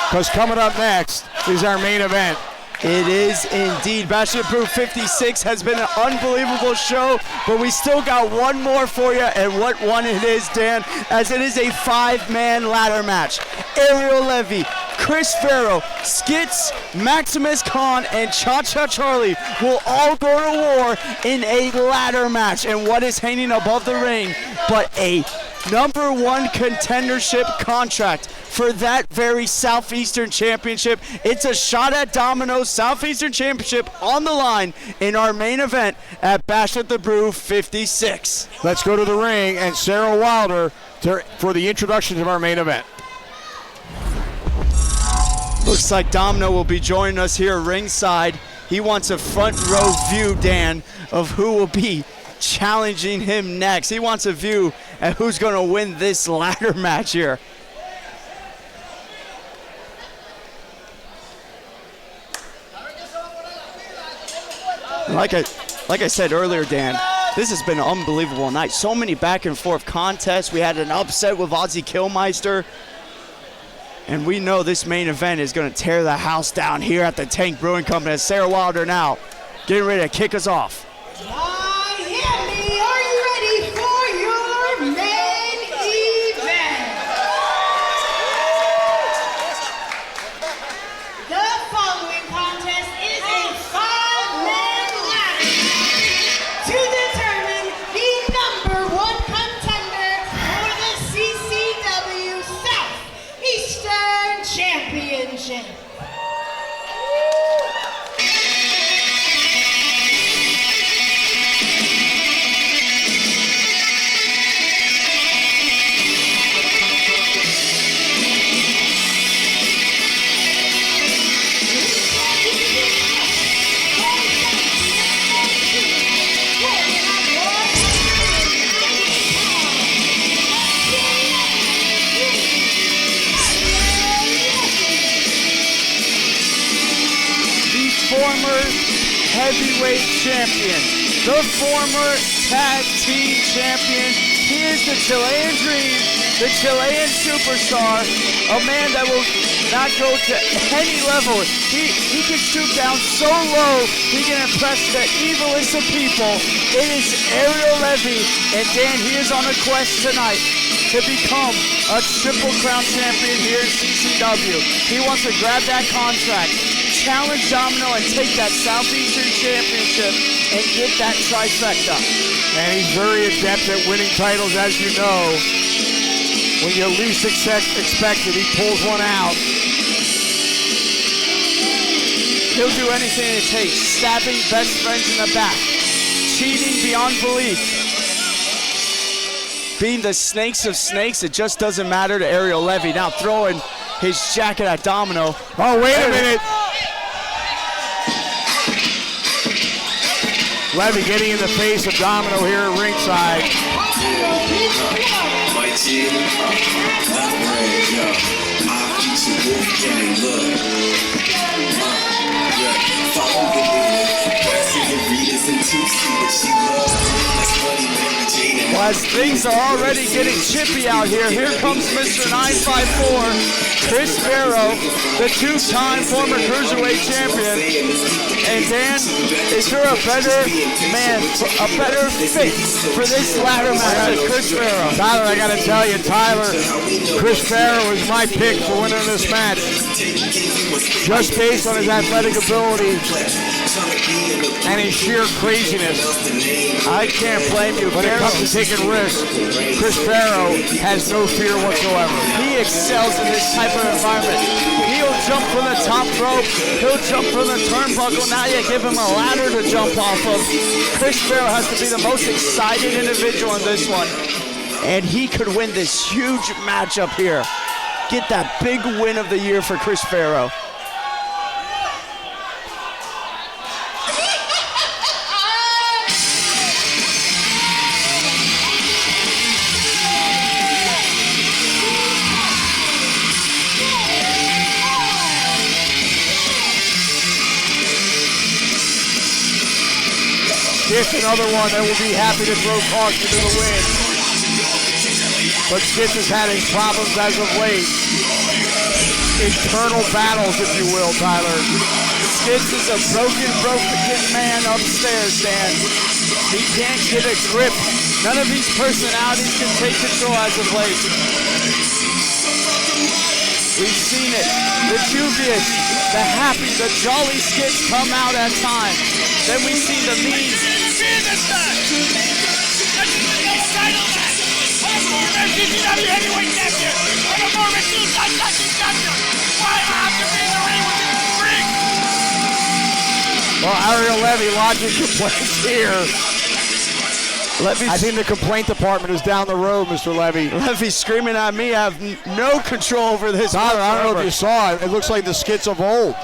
Because coming up next is our main event. It is indeed. Bash at the Brew 56 has been an unbelievable show, but we still got one more for you, and what one it is, Dan, as it is a 5-man ladder match. Ariel Levy, Chris Farrow, Skitz, Maximus Khan, and Cha-Cha Charlie will all go to war in a ladder match. And what is hanging above the ring but a #1 contendership contract for that very Southeastern Championship. It's a shot at Domino's Southeastern Championship on the line in our main event at Bash at the Brew 56. Let's go to the ring and Sarah Wilder for the introductions of our main event. Looks like Domino will be joining us here ringside. He wants a front row view, Dan, of who will be challenging him next. He wants a view at who's going to win this ladder match here. Like Like I said earlier, Dan, this has been an unbelievable night. So many back and forth contests. We had an upset with Ozzy Kilmeister. And we know this main event is going to tear the house down here at the Tank Brewing Company. Sarah Wilder now getting ready to kick us off. Miami, are you ready for your main event? The following contest is a 5-man ladder to determine the #1 contender for the CCW Southeastern Championship. Former heavyweight champion, the former tag team champion. He is the Chilean dream, the Chilean superstar, a man that will not go to any level. He can shoot down so low, he can impress the evilest of people. It is Ariel Levy, and Dan, he is on a quest tonight to become a Triple Crown champion here in CCW. He wants to grab that contract, challenge Domino, and take that Southeastern Championship and get that trifecta. And he's very adept at winning titles, as you know. When you least expect it, he pulls one out. He'll do anything it takes, stabbing best friends in the back, cheating beyond belief. Being the snakes of snakes, it just doesn't matter to Ariel Levy. Now throwing his jacket at Domino. Oh, wait a minute. Levy getting in the face of Domino here at ringside. Well, as things are already getting chippy out here comes Mr. 954, Chris Farrow, the two-time former Cruiserweight champion. And Dan, is there a better man, a better fit for this ladder match than Chris Farrow? Tyler, I gotta tell you, Chris Farrow was my pick for winning this match. Just based on his athletic ability and his sheer craziness. I can't blame you. When it comes to taking risks, Chris Farrow has no fear whatsoever. He excels in this type of environment. He'll jump from the top rope. He'll jump from the turnbuckle. Now you give him a ladder to jump off of. Chris Farrow has to be the most excited individual in this one. And he could win this huge matchup here. Get that big win of the year for Chris Farrow. Skitz, another one that will be happy to throw caution to the wind. But Skitz has had his problems as of late. Internal battles, if you will, Tyler. Skitz is a broken man upstairs, Dan. He can't get a grip. None of these personalities can take control as of late. We've seen it. The juvious, the happy, the jolly Skitz come out at times. Then we see the mean. Well, Ariel Levy lodging complaints here. I think the complaint department is down the road, Mr. Levy. Levy's screaming at me. I have no control over this. Tyler, I don't know if you saw it. It looks like the Skitz of old.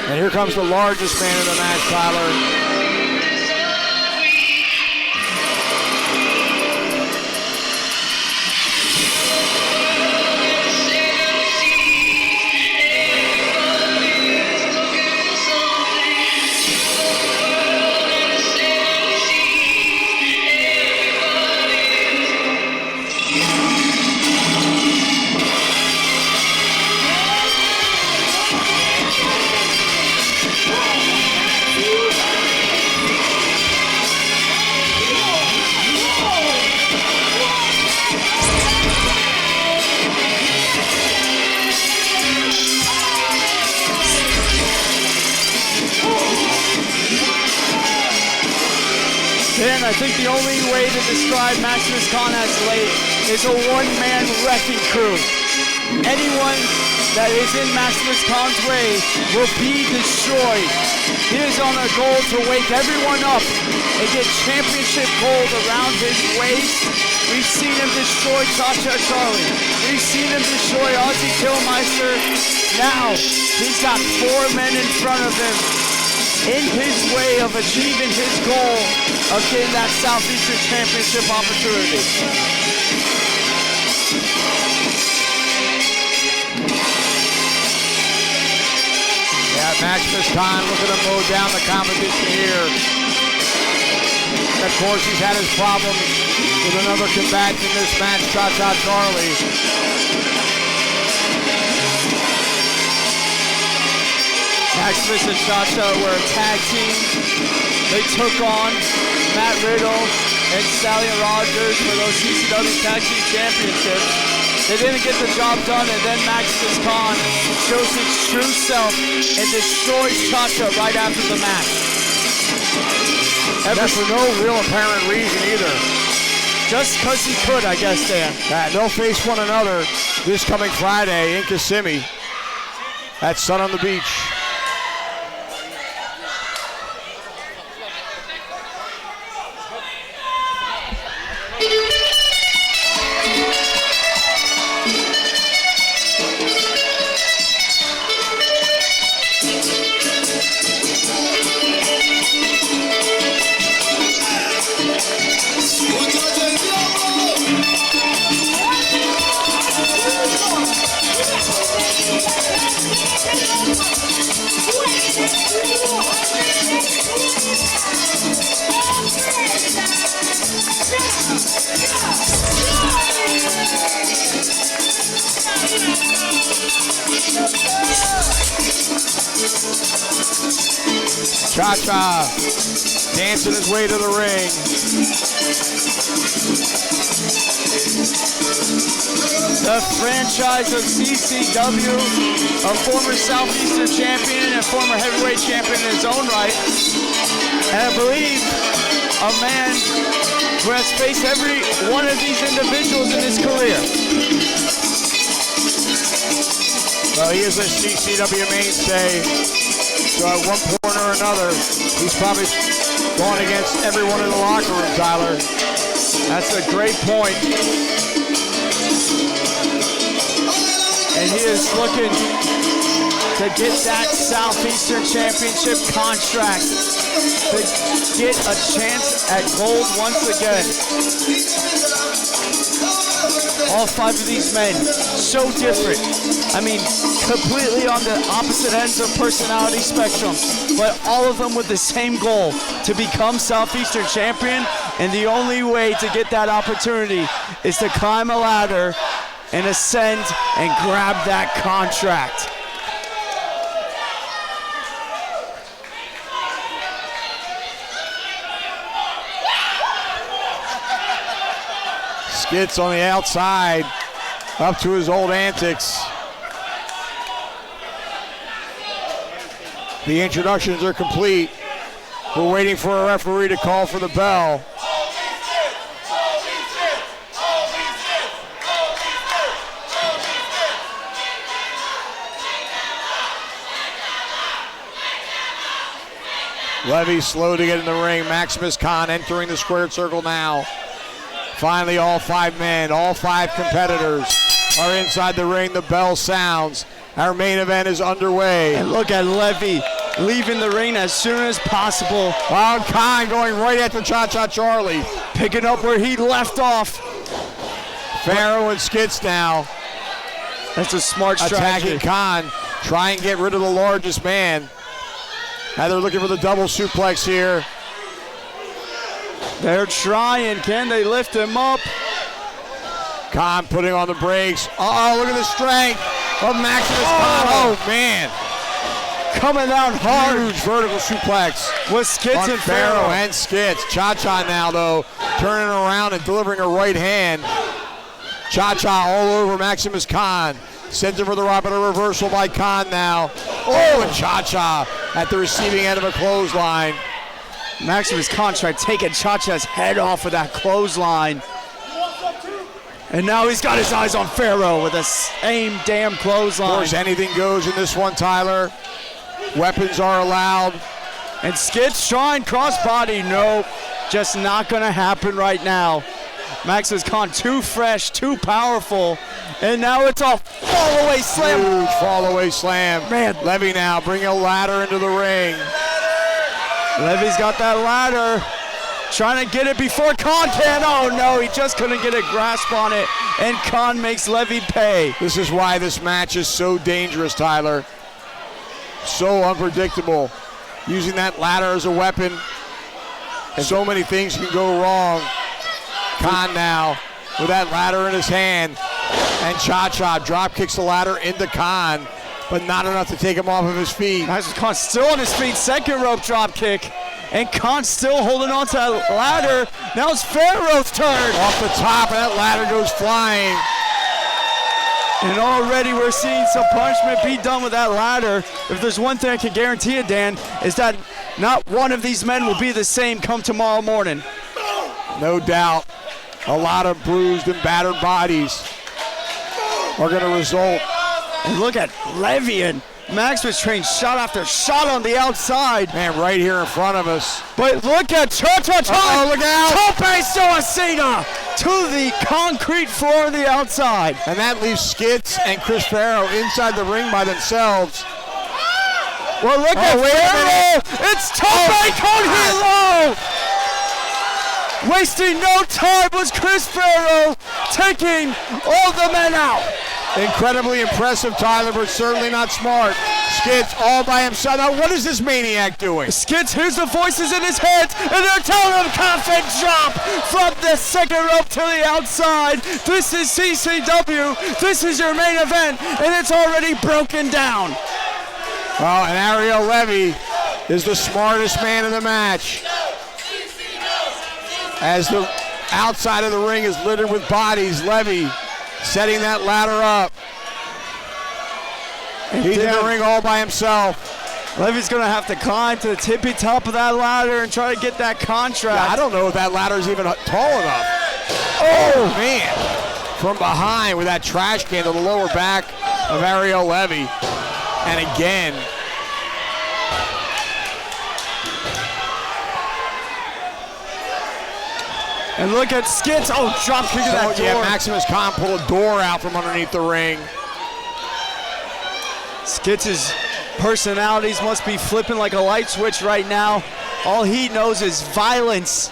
And here comes the largest man in the match, Tyler. And I think the only way to describe Maximus Khan as late is a one-man wrecking crew. Anyone that is in Maximus Khan's way will be destroyed. He is on a goal to wake everyone up and get championship gold around his waist. We've seen him destroy Cha-Cha Charlie. We've seen him destroy Ozzy Kilmeister. Now, he's got 4 men in front of him in his way of achieving his goal of getting that Southeastern Championship opportunity. Yeah, Maximus Khan looking to mow down the competition here. And of course, he's had his problems with another combatant in this match, Cha-Cha Charlie. Maximus and Cha-Cha were a tag team. They took on Matt Riddle and Stallion Rogers for those CCW Tag Team Championships. They didn't get the job done, and then Maximus Khan shows his true self and destroys Cha-Cha right after the match. And that's for no real apparent reason either. Just because he could, I guess, Dan. They'll face one another this coming Friday in Kissimmee at Sun on the Beach. Cha-Cha dancing his way to the ring. The franchise of CCW, a former Southeastern champion and former heavyweight champion in his own right. And I believe a man who has faced every one of these individuals in his career. Well, he is a CCW mainstay, so at one point or another, he's probably gone against everyone in the locker room, Tyler. That's a great point. And he is looking to get that Southeastern Championship contract, to get a chance at gold once again. All 5 of these men, so different. I mean, completely on the opposite ends of personality spectrum, but all of them with the same goal, to become Southeastern champion. And the only way to get that opportunity is to climb a ladder and ascend and grab that contract. Skitz on the outside, up to his old antics. The introductions are complete. We're waiting for a referee to call for the bell. Levy slow to get in the ring. Maximus Khan entering the squared circle now. Finally, all 5 men, all 5 competitors are inside the ring. The bell sounds. Our main event is underway. And look at Levy leaving the ring as soon as possible. Oh, Khan going right after Cha-Cha Charlie. Picking up where he left off. Farrow and Skitz now. That's a smart strategy. Attacking Khan, try and get rid of the largest man. Now they're looking for the double suplex here. They're trying. Can they lift him up? Khan putting on the brakes. Uh-oh, look at the strength of Maximus Khan. Oh, man. Coming out hard. Huge vertical suplex. With Skitz and Farrow. And Skitz. Cha-Cha now, though, turning around and delivering a right hand. Cha-Cha all over Maximus Khan. Sends him for the rapid reversal by Khan now. Oh, and Cha-Cha at the receiving end of a clothesline. Maximus tried taking Cha-Cha's head off with that clothesline. And now he's got his eyes on Farrow with the same damn clothesline. Of course, anything goes in this one, Tyler. Weapons are allowed. And Skitz trying crossbody. Nope, just not gonna happen right now. Maximus too fresh, too powerful. And now it's a fall-away slam. Huge fall-away slam. Man. Levy now bringing a ladder into the ring. Levy's got that ladder. Trying to get it before Khan can. Oh no, he just couldn't get a grasp on it. And Khan makes Levy pay. This is why this match is so dangerous, Tyler. So unpredictable. Using that ladder as a weapon. And so many things can go wrong. Khan now with that ladder in his hand. And Cha-Cha drop kicks the ladder into Khan, but not enough to take him off of his feet. Khan still on his feet. Second rope drop kick. And Khan still holding on to that ladder. Now it's Farrow's turn. Off the top, and that ladder goes flying. And already we're seeing some punishment be done with that ladder. If there's one thing I can guarantee you, Dan, is that not one of these men will be the same come tomorrow morning. No doubt. A lot of bruised and battered bodies are going to result. And look at Levy and Maximus trained shot after shot on the outside. Man, right here in front of us. But look at Cha-Cha-Cha. Oh, look out. Tope Suicida to the concrete floor on the outside. And that leaves Skitz and Chris Farrow inside the ring by themselves. Well, look at Farrow. It's Tope con Hilo. Wasting no time was Chris Farrow taking all the men out. Incredibly impressive, Tyler, but certainly not smart. Skitz all by himself. Now, what is this maniac doing? Skitz hears the voices in his head, and they're telling him confident drop from the second rope to the outside. This is CCW. This is your main event, and it's already broken down. Well, and Ariel Levy is the smartest man in the match. As the outside of the ring is littered with bodies, Levy setting that ladder up. He's in the ring all by himself. Levy's going to have to climb to the tippy top of that ladder and try to get that contract. Yeah, I don't know if that ladder is even tall enough. Oh, man. From behind with that trash can to the lower back of Ariel Levy. And again. And look at Skitz. Oh, drop kick of that door. Yeah, Maximus can't pull a door out from underneath the ring. Skitz's personalities must be flipping like a light switch right now. All he knows is violence.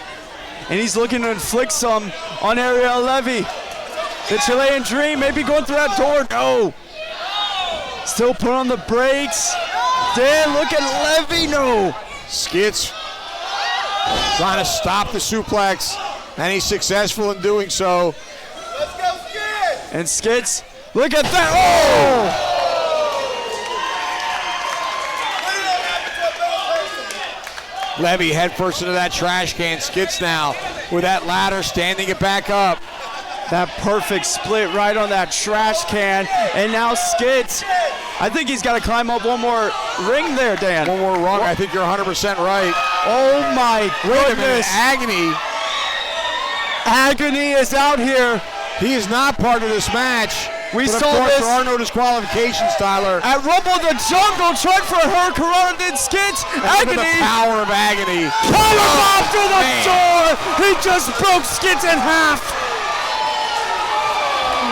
And he's looking to inflict some on Ariel Levy. The Chilean Dream maybe going through that door. No. Still put on the brakes. Dan, look at Levy. No. Skitz trying to stop the suplex. And he's successful in doing so. Let's go, Skitz! And Skitz, look at that. Oh! Levy head first into that trash can. Skitz now with that ladder standing it back up. That perfect split right on that trash can. And now Skitz, I think he's got to climb up one more ring there, Dan. One more rung. I think you're 100% right. Oh my goodness. Agony. Agony is out here. He is not part of this match. We but saw of course, this. There are no disqualifications, Tyler. At Rumble the Jungle, tried for her, Qrow did Skitz. Agony. The power of agony. Powerbomb through the door. He just broke Skitz in half.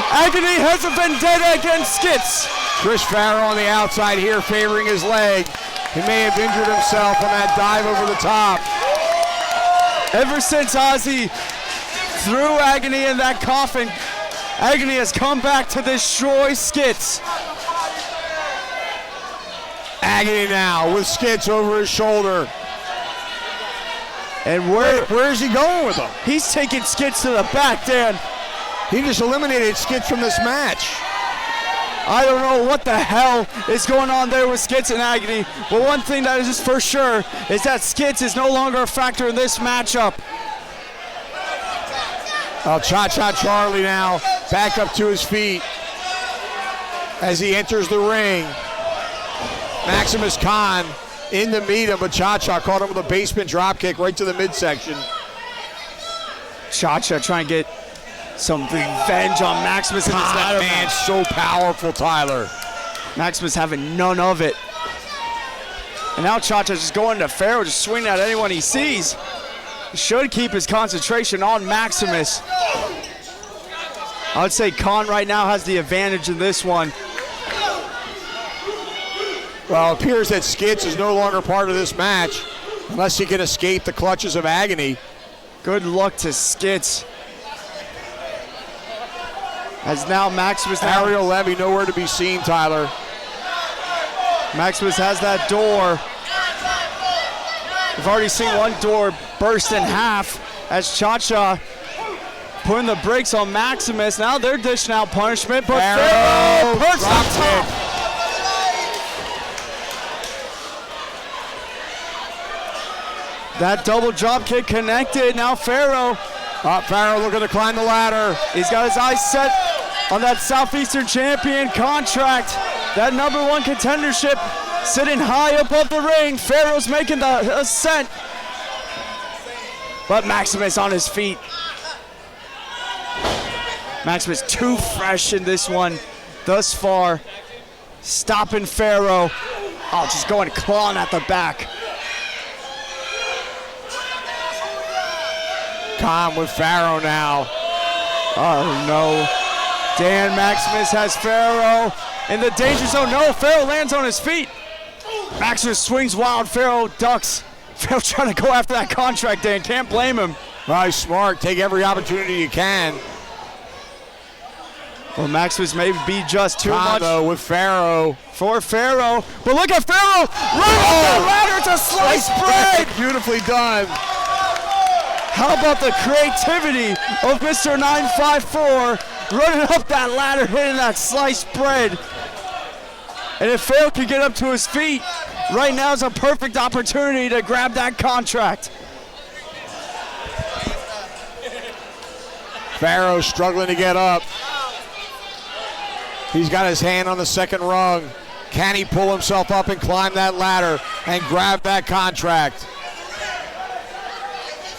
Agony has a vendetta against Skitz. Chris Farrow on the outside here favoring his leg. He may have injured himself on that dive over the top. Ever since Ozzy threw Agony in that coffin, Agony has come back to destroy Skitz. Agony now with Skitz over his shoulder. And where is he going with him? He's taking Skitz to the back, Dan. He just eliminated Skitz from this match. I don't know what the hell is going on there with Skitz and Agony, but one thing that is for sure is that Skitz is no longer a factor in this matchup. Cha-Cha Charlie now back up to his feet as he enters the ring. Maximus Khan in to meet him, but Cha-Cha caught him with a basement dropkick right to the midsection. Cha-Cha trying to get some revenge on Maximus in this ladder Man, match. so powerful, Tyler. Maximus having none of it. And now Cha-Cha's just going to Farrow, just swinging at anyone he sees. He should keep his concentration on Maximus. I would say Khan right now has the advantage in this one. Well, it appears that Skitz is no longer part of this match unless he can escape the clutches of agony. Good luck to Skitz. As now Maximus... Ariel Levy nowhere to be seen, Tyler. Maximus has that door. We've already seen one door burst in half as Cha-Cha putting the brakes on Maximus. Now they're dishing out punishment, but Farrow perched on top. That double drop kick connected. Now Farrow. Farrow looking to climb the ladder. He's got his eyes set on that Southeastern champion contract. That #1 contendership sitting high above the ring. Farrow's making the ascent. But Maximus on his feet. Maximus too fresh in this one thus far. Stopping Farrow. Oh, just going clawing at the back. Khan with Farrow now. Oh no. Dan Maximus has Farrow in the danger zone. No, Farrow lands on his feet. Maximus swings wild, Farrow ducks. Farrow trying to go after that contract, Dan. Can't blame him. Well, he's smart. Take every opportunity you can. Well, Maximus may be just too Khan, much though, with Farrow. for Farrow. But look at Farrow! Right up the ladder to slice bread! Beautifully done. How about the creativity of Mr. 954 running up that ladder, hitting that sliced bread. And if Farrow can get up to his feet, right now is a perfect opportunity to grab that contract. Farrow struggling to get up. He's got his hand on the second rung. Can he pull himself up and climb that ladder and grab that contract?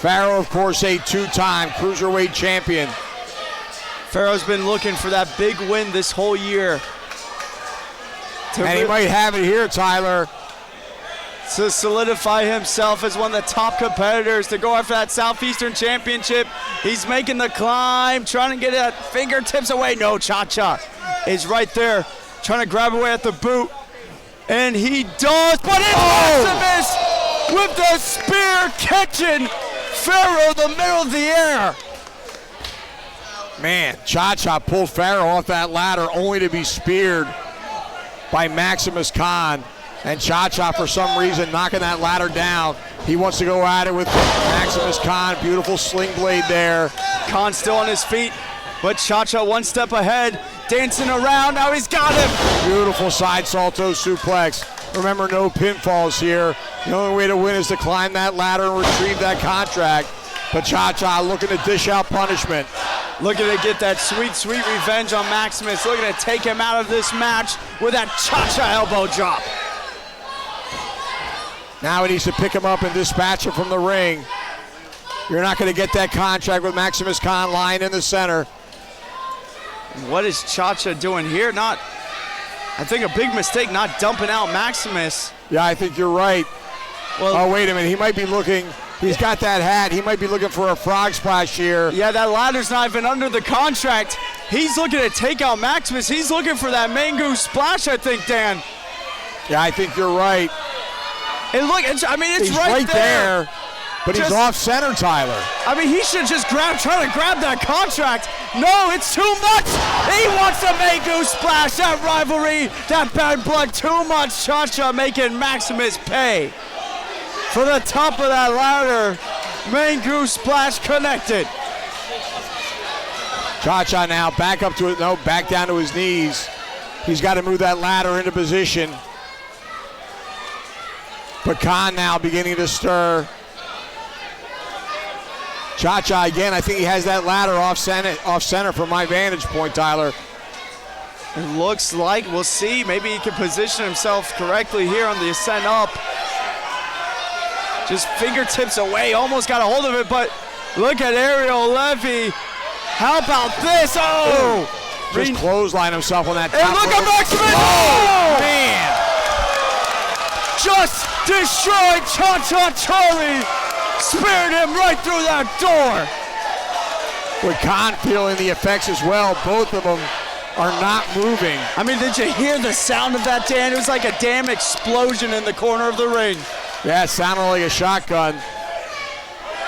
Farrow, of course, a two-time Cruiserweight champion. Farrow's been looking for that big win this whole year. And he might have it here, Tyler. To solidify himself as one of the top competitors to go after that Southeastern championship. He's making the climb, trying to get that fingertips away. No, Cha-Cha is right there, trying to grab away at the boot. And he does, but it's Maximus with the spear catching Farrow in the middle of the air. Man, Cha-Cha pulled Farrow off that ladder only to be speared by Maximus Khan. And Cha-Cha, for some reason, knocking that ladder down. He wants to go at it with Maximus Khan. Beautiful sling blade there. Khan still on his feet, but Cha-Cha one step ahead, dancing around. Now he's got him. Beautiful side salto suplex. Remember, no pinfalls here. The only way to win is to climb that ladder and retrieve that contract. But Cha-Cha looking to dish out punishment. Looking to get that sweet, sweet revenge on Maximus. Looking to take him out of this match with that Cha-Cha elbow drop. Now he needs to pick him up and dispatch him from the ring. You're not going to get that contract with Maximus Khan lying in the center. What is Cha-Cha doing here? I think a big mistake not dumping out Maximus. Yeah, I think you're right. Well, oh, wait a minute. He might be looking. He's got that hat. He might be looking for a frog splash here. Yeah, that ladder's not even under the contract. He's looking to take out Maximus. He's looking for that mango splash, I think, Dan. Yeah, I think you're right. And look, it's right there. But he's off center, Tyler. I mean, he should just try to grab that contract. No, it's too much. He wants to mango splash, that rivalry, that bad blood, too much. Cha-Cha making Maximus pay. For the top of that ladder, mango splash connected. Cha-Cha now back up to it. No, back down to his knees. He's got to move that ladder into position. But Khan now beginning to stir. Cha-Cha again, I think he has that ladder off center from my vantage point, Tyler. It looks like, we'll see, maybe he can position himself correctly here on the ascent up. just fingertips away, almost got a hold of it, but look at Ariel Levy. How about this? Oh! Just clothesline himself on that top And look at rope. Maximus! Oh, man! Just destroyed Cha-Cha Charlie! Speared him right through that door! With Khan feeling the effects as well, both of them are not moving. I mean, did you hear the sound of that, Dan? It was like a damn explosion in the corner of the ring. Yeah, it sounded like a shotgun.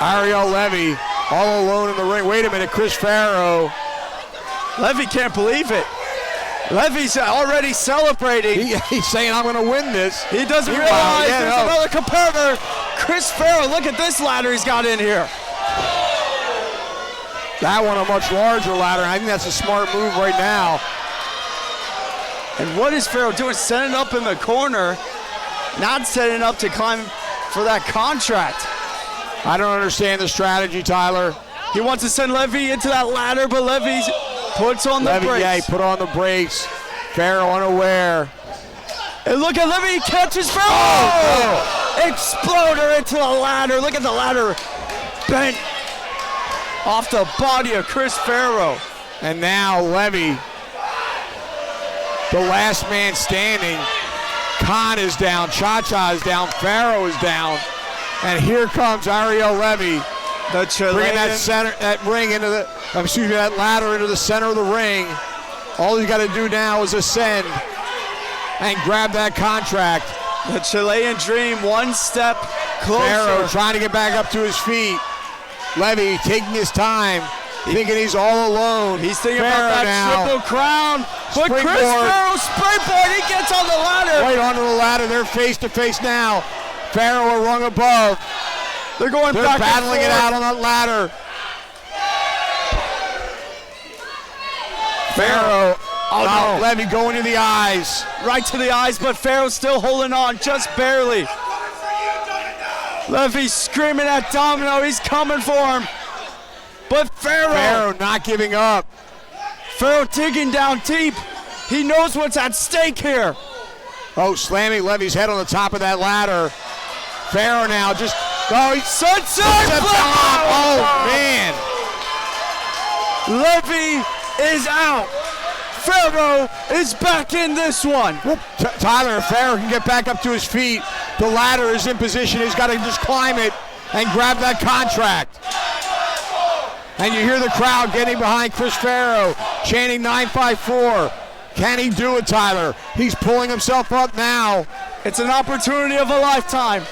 Ariel Levy all alone in the ring. Wait a minute, Chris Farrow. Levy can't believe it. Levy's already celebrating. He's saying, I'm going to win this. He doesn't realize there's another competitor. Chris Farrow, look at this ladder he's got in here. That one a much larger ladder. I think that's a smart move right now. And what is Farrow doing? Setting up in the corner, not setting up to climb for that contract. I don't understand the strategy, Tyler. He wants to send Levy into that ladder, but Levy puts on the brakes. Yeah, he put on the brakes. Farrow unaware. And look at Levy, he catches Farrow! Oh! Exploder into the ladder. Look at the ladder bent off the body of Chris Farrow. And now Levy, the last man standing. Khan is down, Cha-Cha is down, Farrow is down. And here comes Ariel Levy. The Chilean. Bringing that ladder into the center of the ring. All he's got to do now is ascend and grab that contract. The Chilean dream, one step closer. Farrow trying to get back up to his feet. Levy taking his time, thinking he's all alone. He's thinking Farrow about that now. triple crown. But Chris Farrow springboard, he gets on the ladder. Right onto the ladder, they're face to face now. Farrow a rung above. They're going They're back battling it out on that ladder. Farrow, no. Levy going to the eyes. Right to the eyes, but Farrow's still holding on, just barely. Levy screaming at Domino, he's coming for him. But Farrow not giving up. Farrow digging down deep. He knows what's at stake here. Oh, slamming Levy's head on the top of that ladder. Farrow now just, he sunset bomb. Oh, man. Levy is out. Farrow is back in this one. Tyler, if Farrow can get back up to his feet, the ladder is in position. He's got to just climb it and grab that contract. And you hear the crowd getting behind Chris Farrow, chanting 954. Can he do it, Tyler? He's pulling himself up now. It's an opportunity of a lifetime.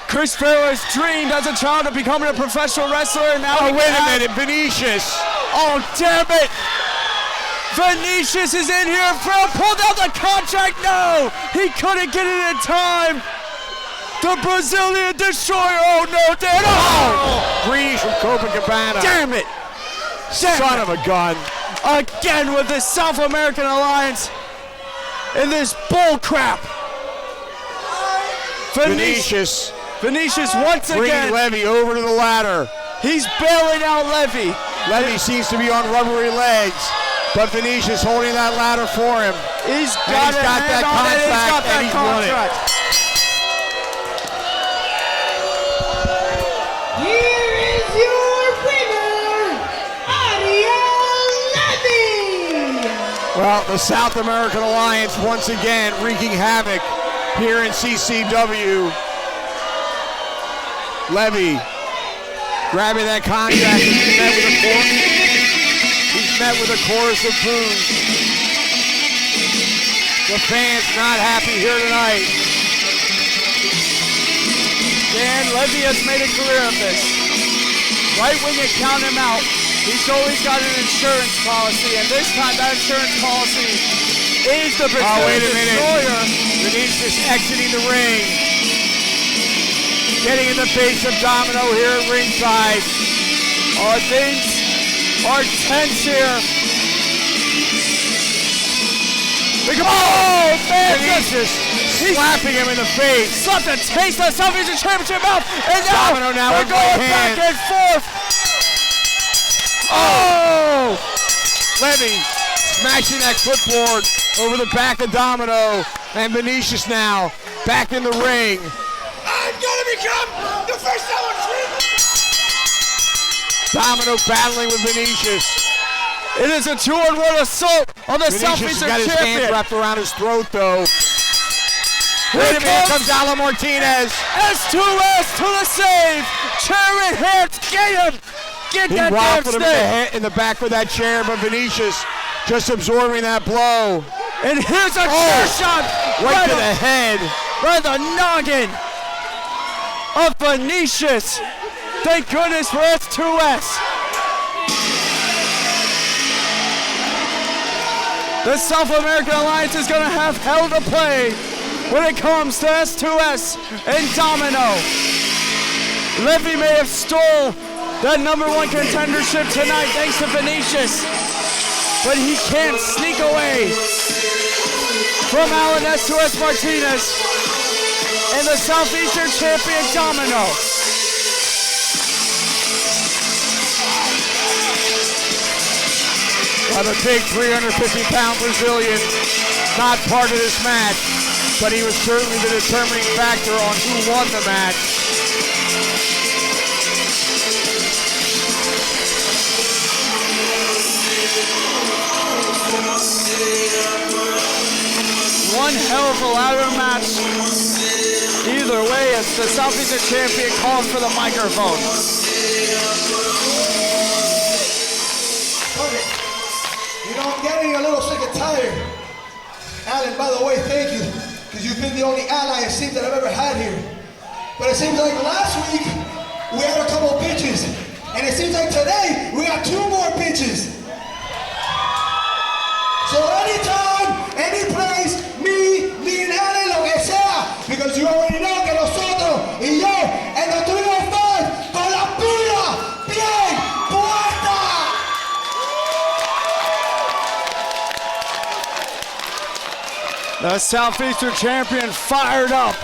Chris Farrow has dreamed as a child of becoming a professional wrestler, and now wait a minute, Venetius. Oh, damn it. Venetius is in here. Farrow pulled out the contract. No, he couldn't get it in time. The Brazilian Destroyer. Oh, no, Dan. Oh! Rhys from Copacabana. Damn it. Son of a gun. Again with the South American Alliance in this bull crap. Venetius once again. Bringing Levy over to the ladder. He's bailing out Levy. Levy seems to be on rubbery legs, but Venetius holding that ladder for him. He's got that contract, and he's won it. Here is your winner, Ariel Levy. Well, the South American Alliance once again wreaking havoc here in CCW. Levy grabbing that contract. He's met with a chorus of boos. The fans not happy here tonight. Dan, Levy has made a career of this. Right when you count him out, he's always got an insurance policy, and this time that insurance policy is the Brazilian Destroyer. Venetius exiting the ring. Getting in the face of Domino here at ringside. Oh, things are tense here. Oh, man! Venetius slapping him in the face. Slapped a taste of the Southeastern Championship out, and now Domino now we're going back and forth. Oh! Levy smashing that clipboard over the back of Domino, and Venetius now back in the ring. I'm gonna become Domino battling with Vinicius. It is a 2-on-1 assault on the Vinicius has Southeastern got his hands champion. wrapped around his throat, though. Wait a minute, here comes Alan Martinez. S2S to the save. Chair in hands, get him. Get He that damn rifled him in the, stick. head, in the back with that chair, but Vinicius just absorbing that blow. And here's a chair shot. Right to the head. Right the noggin of Vinicius. Thank goodness for S2S. The South American Alliance is going to have hell to play when it comes to S2S and Domino. Levy may have stole the #1 contendership tonight thanks to Vinicius, but he can't sneak away from Alan S2S Martinez and the Southeastern champion Domino. The big 350-pound Brazilian, not part of this match, but he was certainly the determining factor on who won the match. One hell of a ladder match. Either way, as the Southeastern champion calls for the microphone. You know, I'm getting a little sick and tired. Alan, by the way, thank you, because you've been the only ally it seems that I've ever had here. But it seems like last week, we had a couple of bitches. And it seems like today, we got 2 more bitches. So anytime, any place, me and Alan, lo que sea, because you already know que nosotros y yo, en the 305, con la pila bien puesta. The Southeastern champion fired up,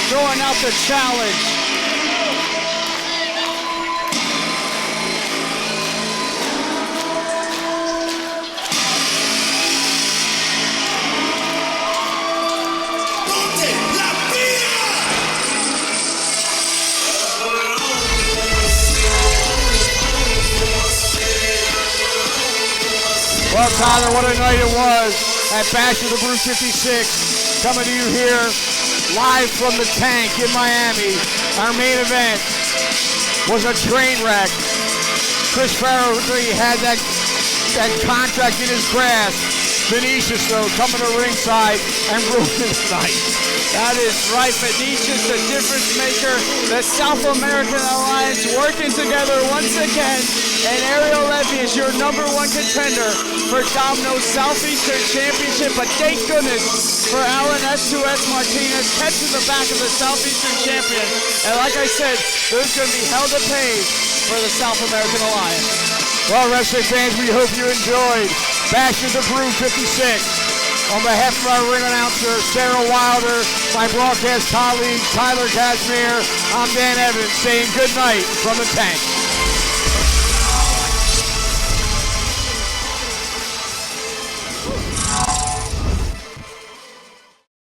throwing out the challenge. Well, Tyler, what a night it was at Bash of the Brew 56. Coming to you here live from the tank in Miami. Our main event was a train wreck. Chris Farrow had that contract in his grasp. Vinicius, though, coming to ringside and ruining the night. That is right, Vinicius, the difference maker. The South American Alliance working together once again. And Ariel Levy is your #1 contender for Domino's Southeastern Championship. But thank goodness for Alan S2S Martinez catching the back of the Southeastern champion. And like I said, there's going to be hell to pay for the South American Alliance. Well, wrestling fans, we hope you enjoyed Bash of the Brew 56. On behalf of our ring announcer, Sarah Wilder, my broadcast colleague, Tyler Kasmir, I'm Dan Evans saying good night from the tank.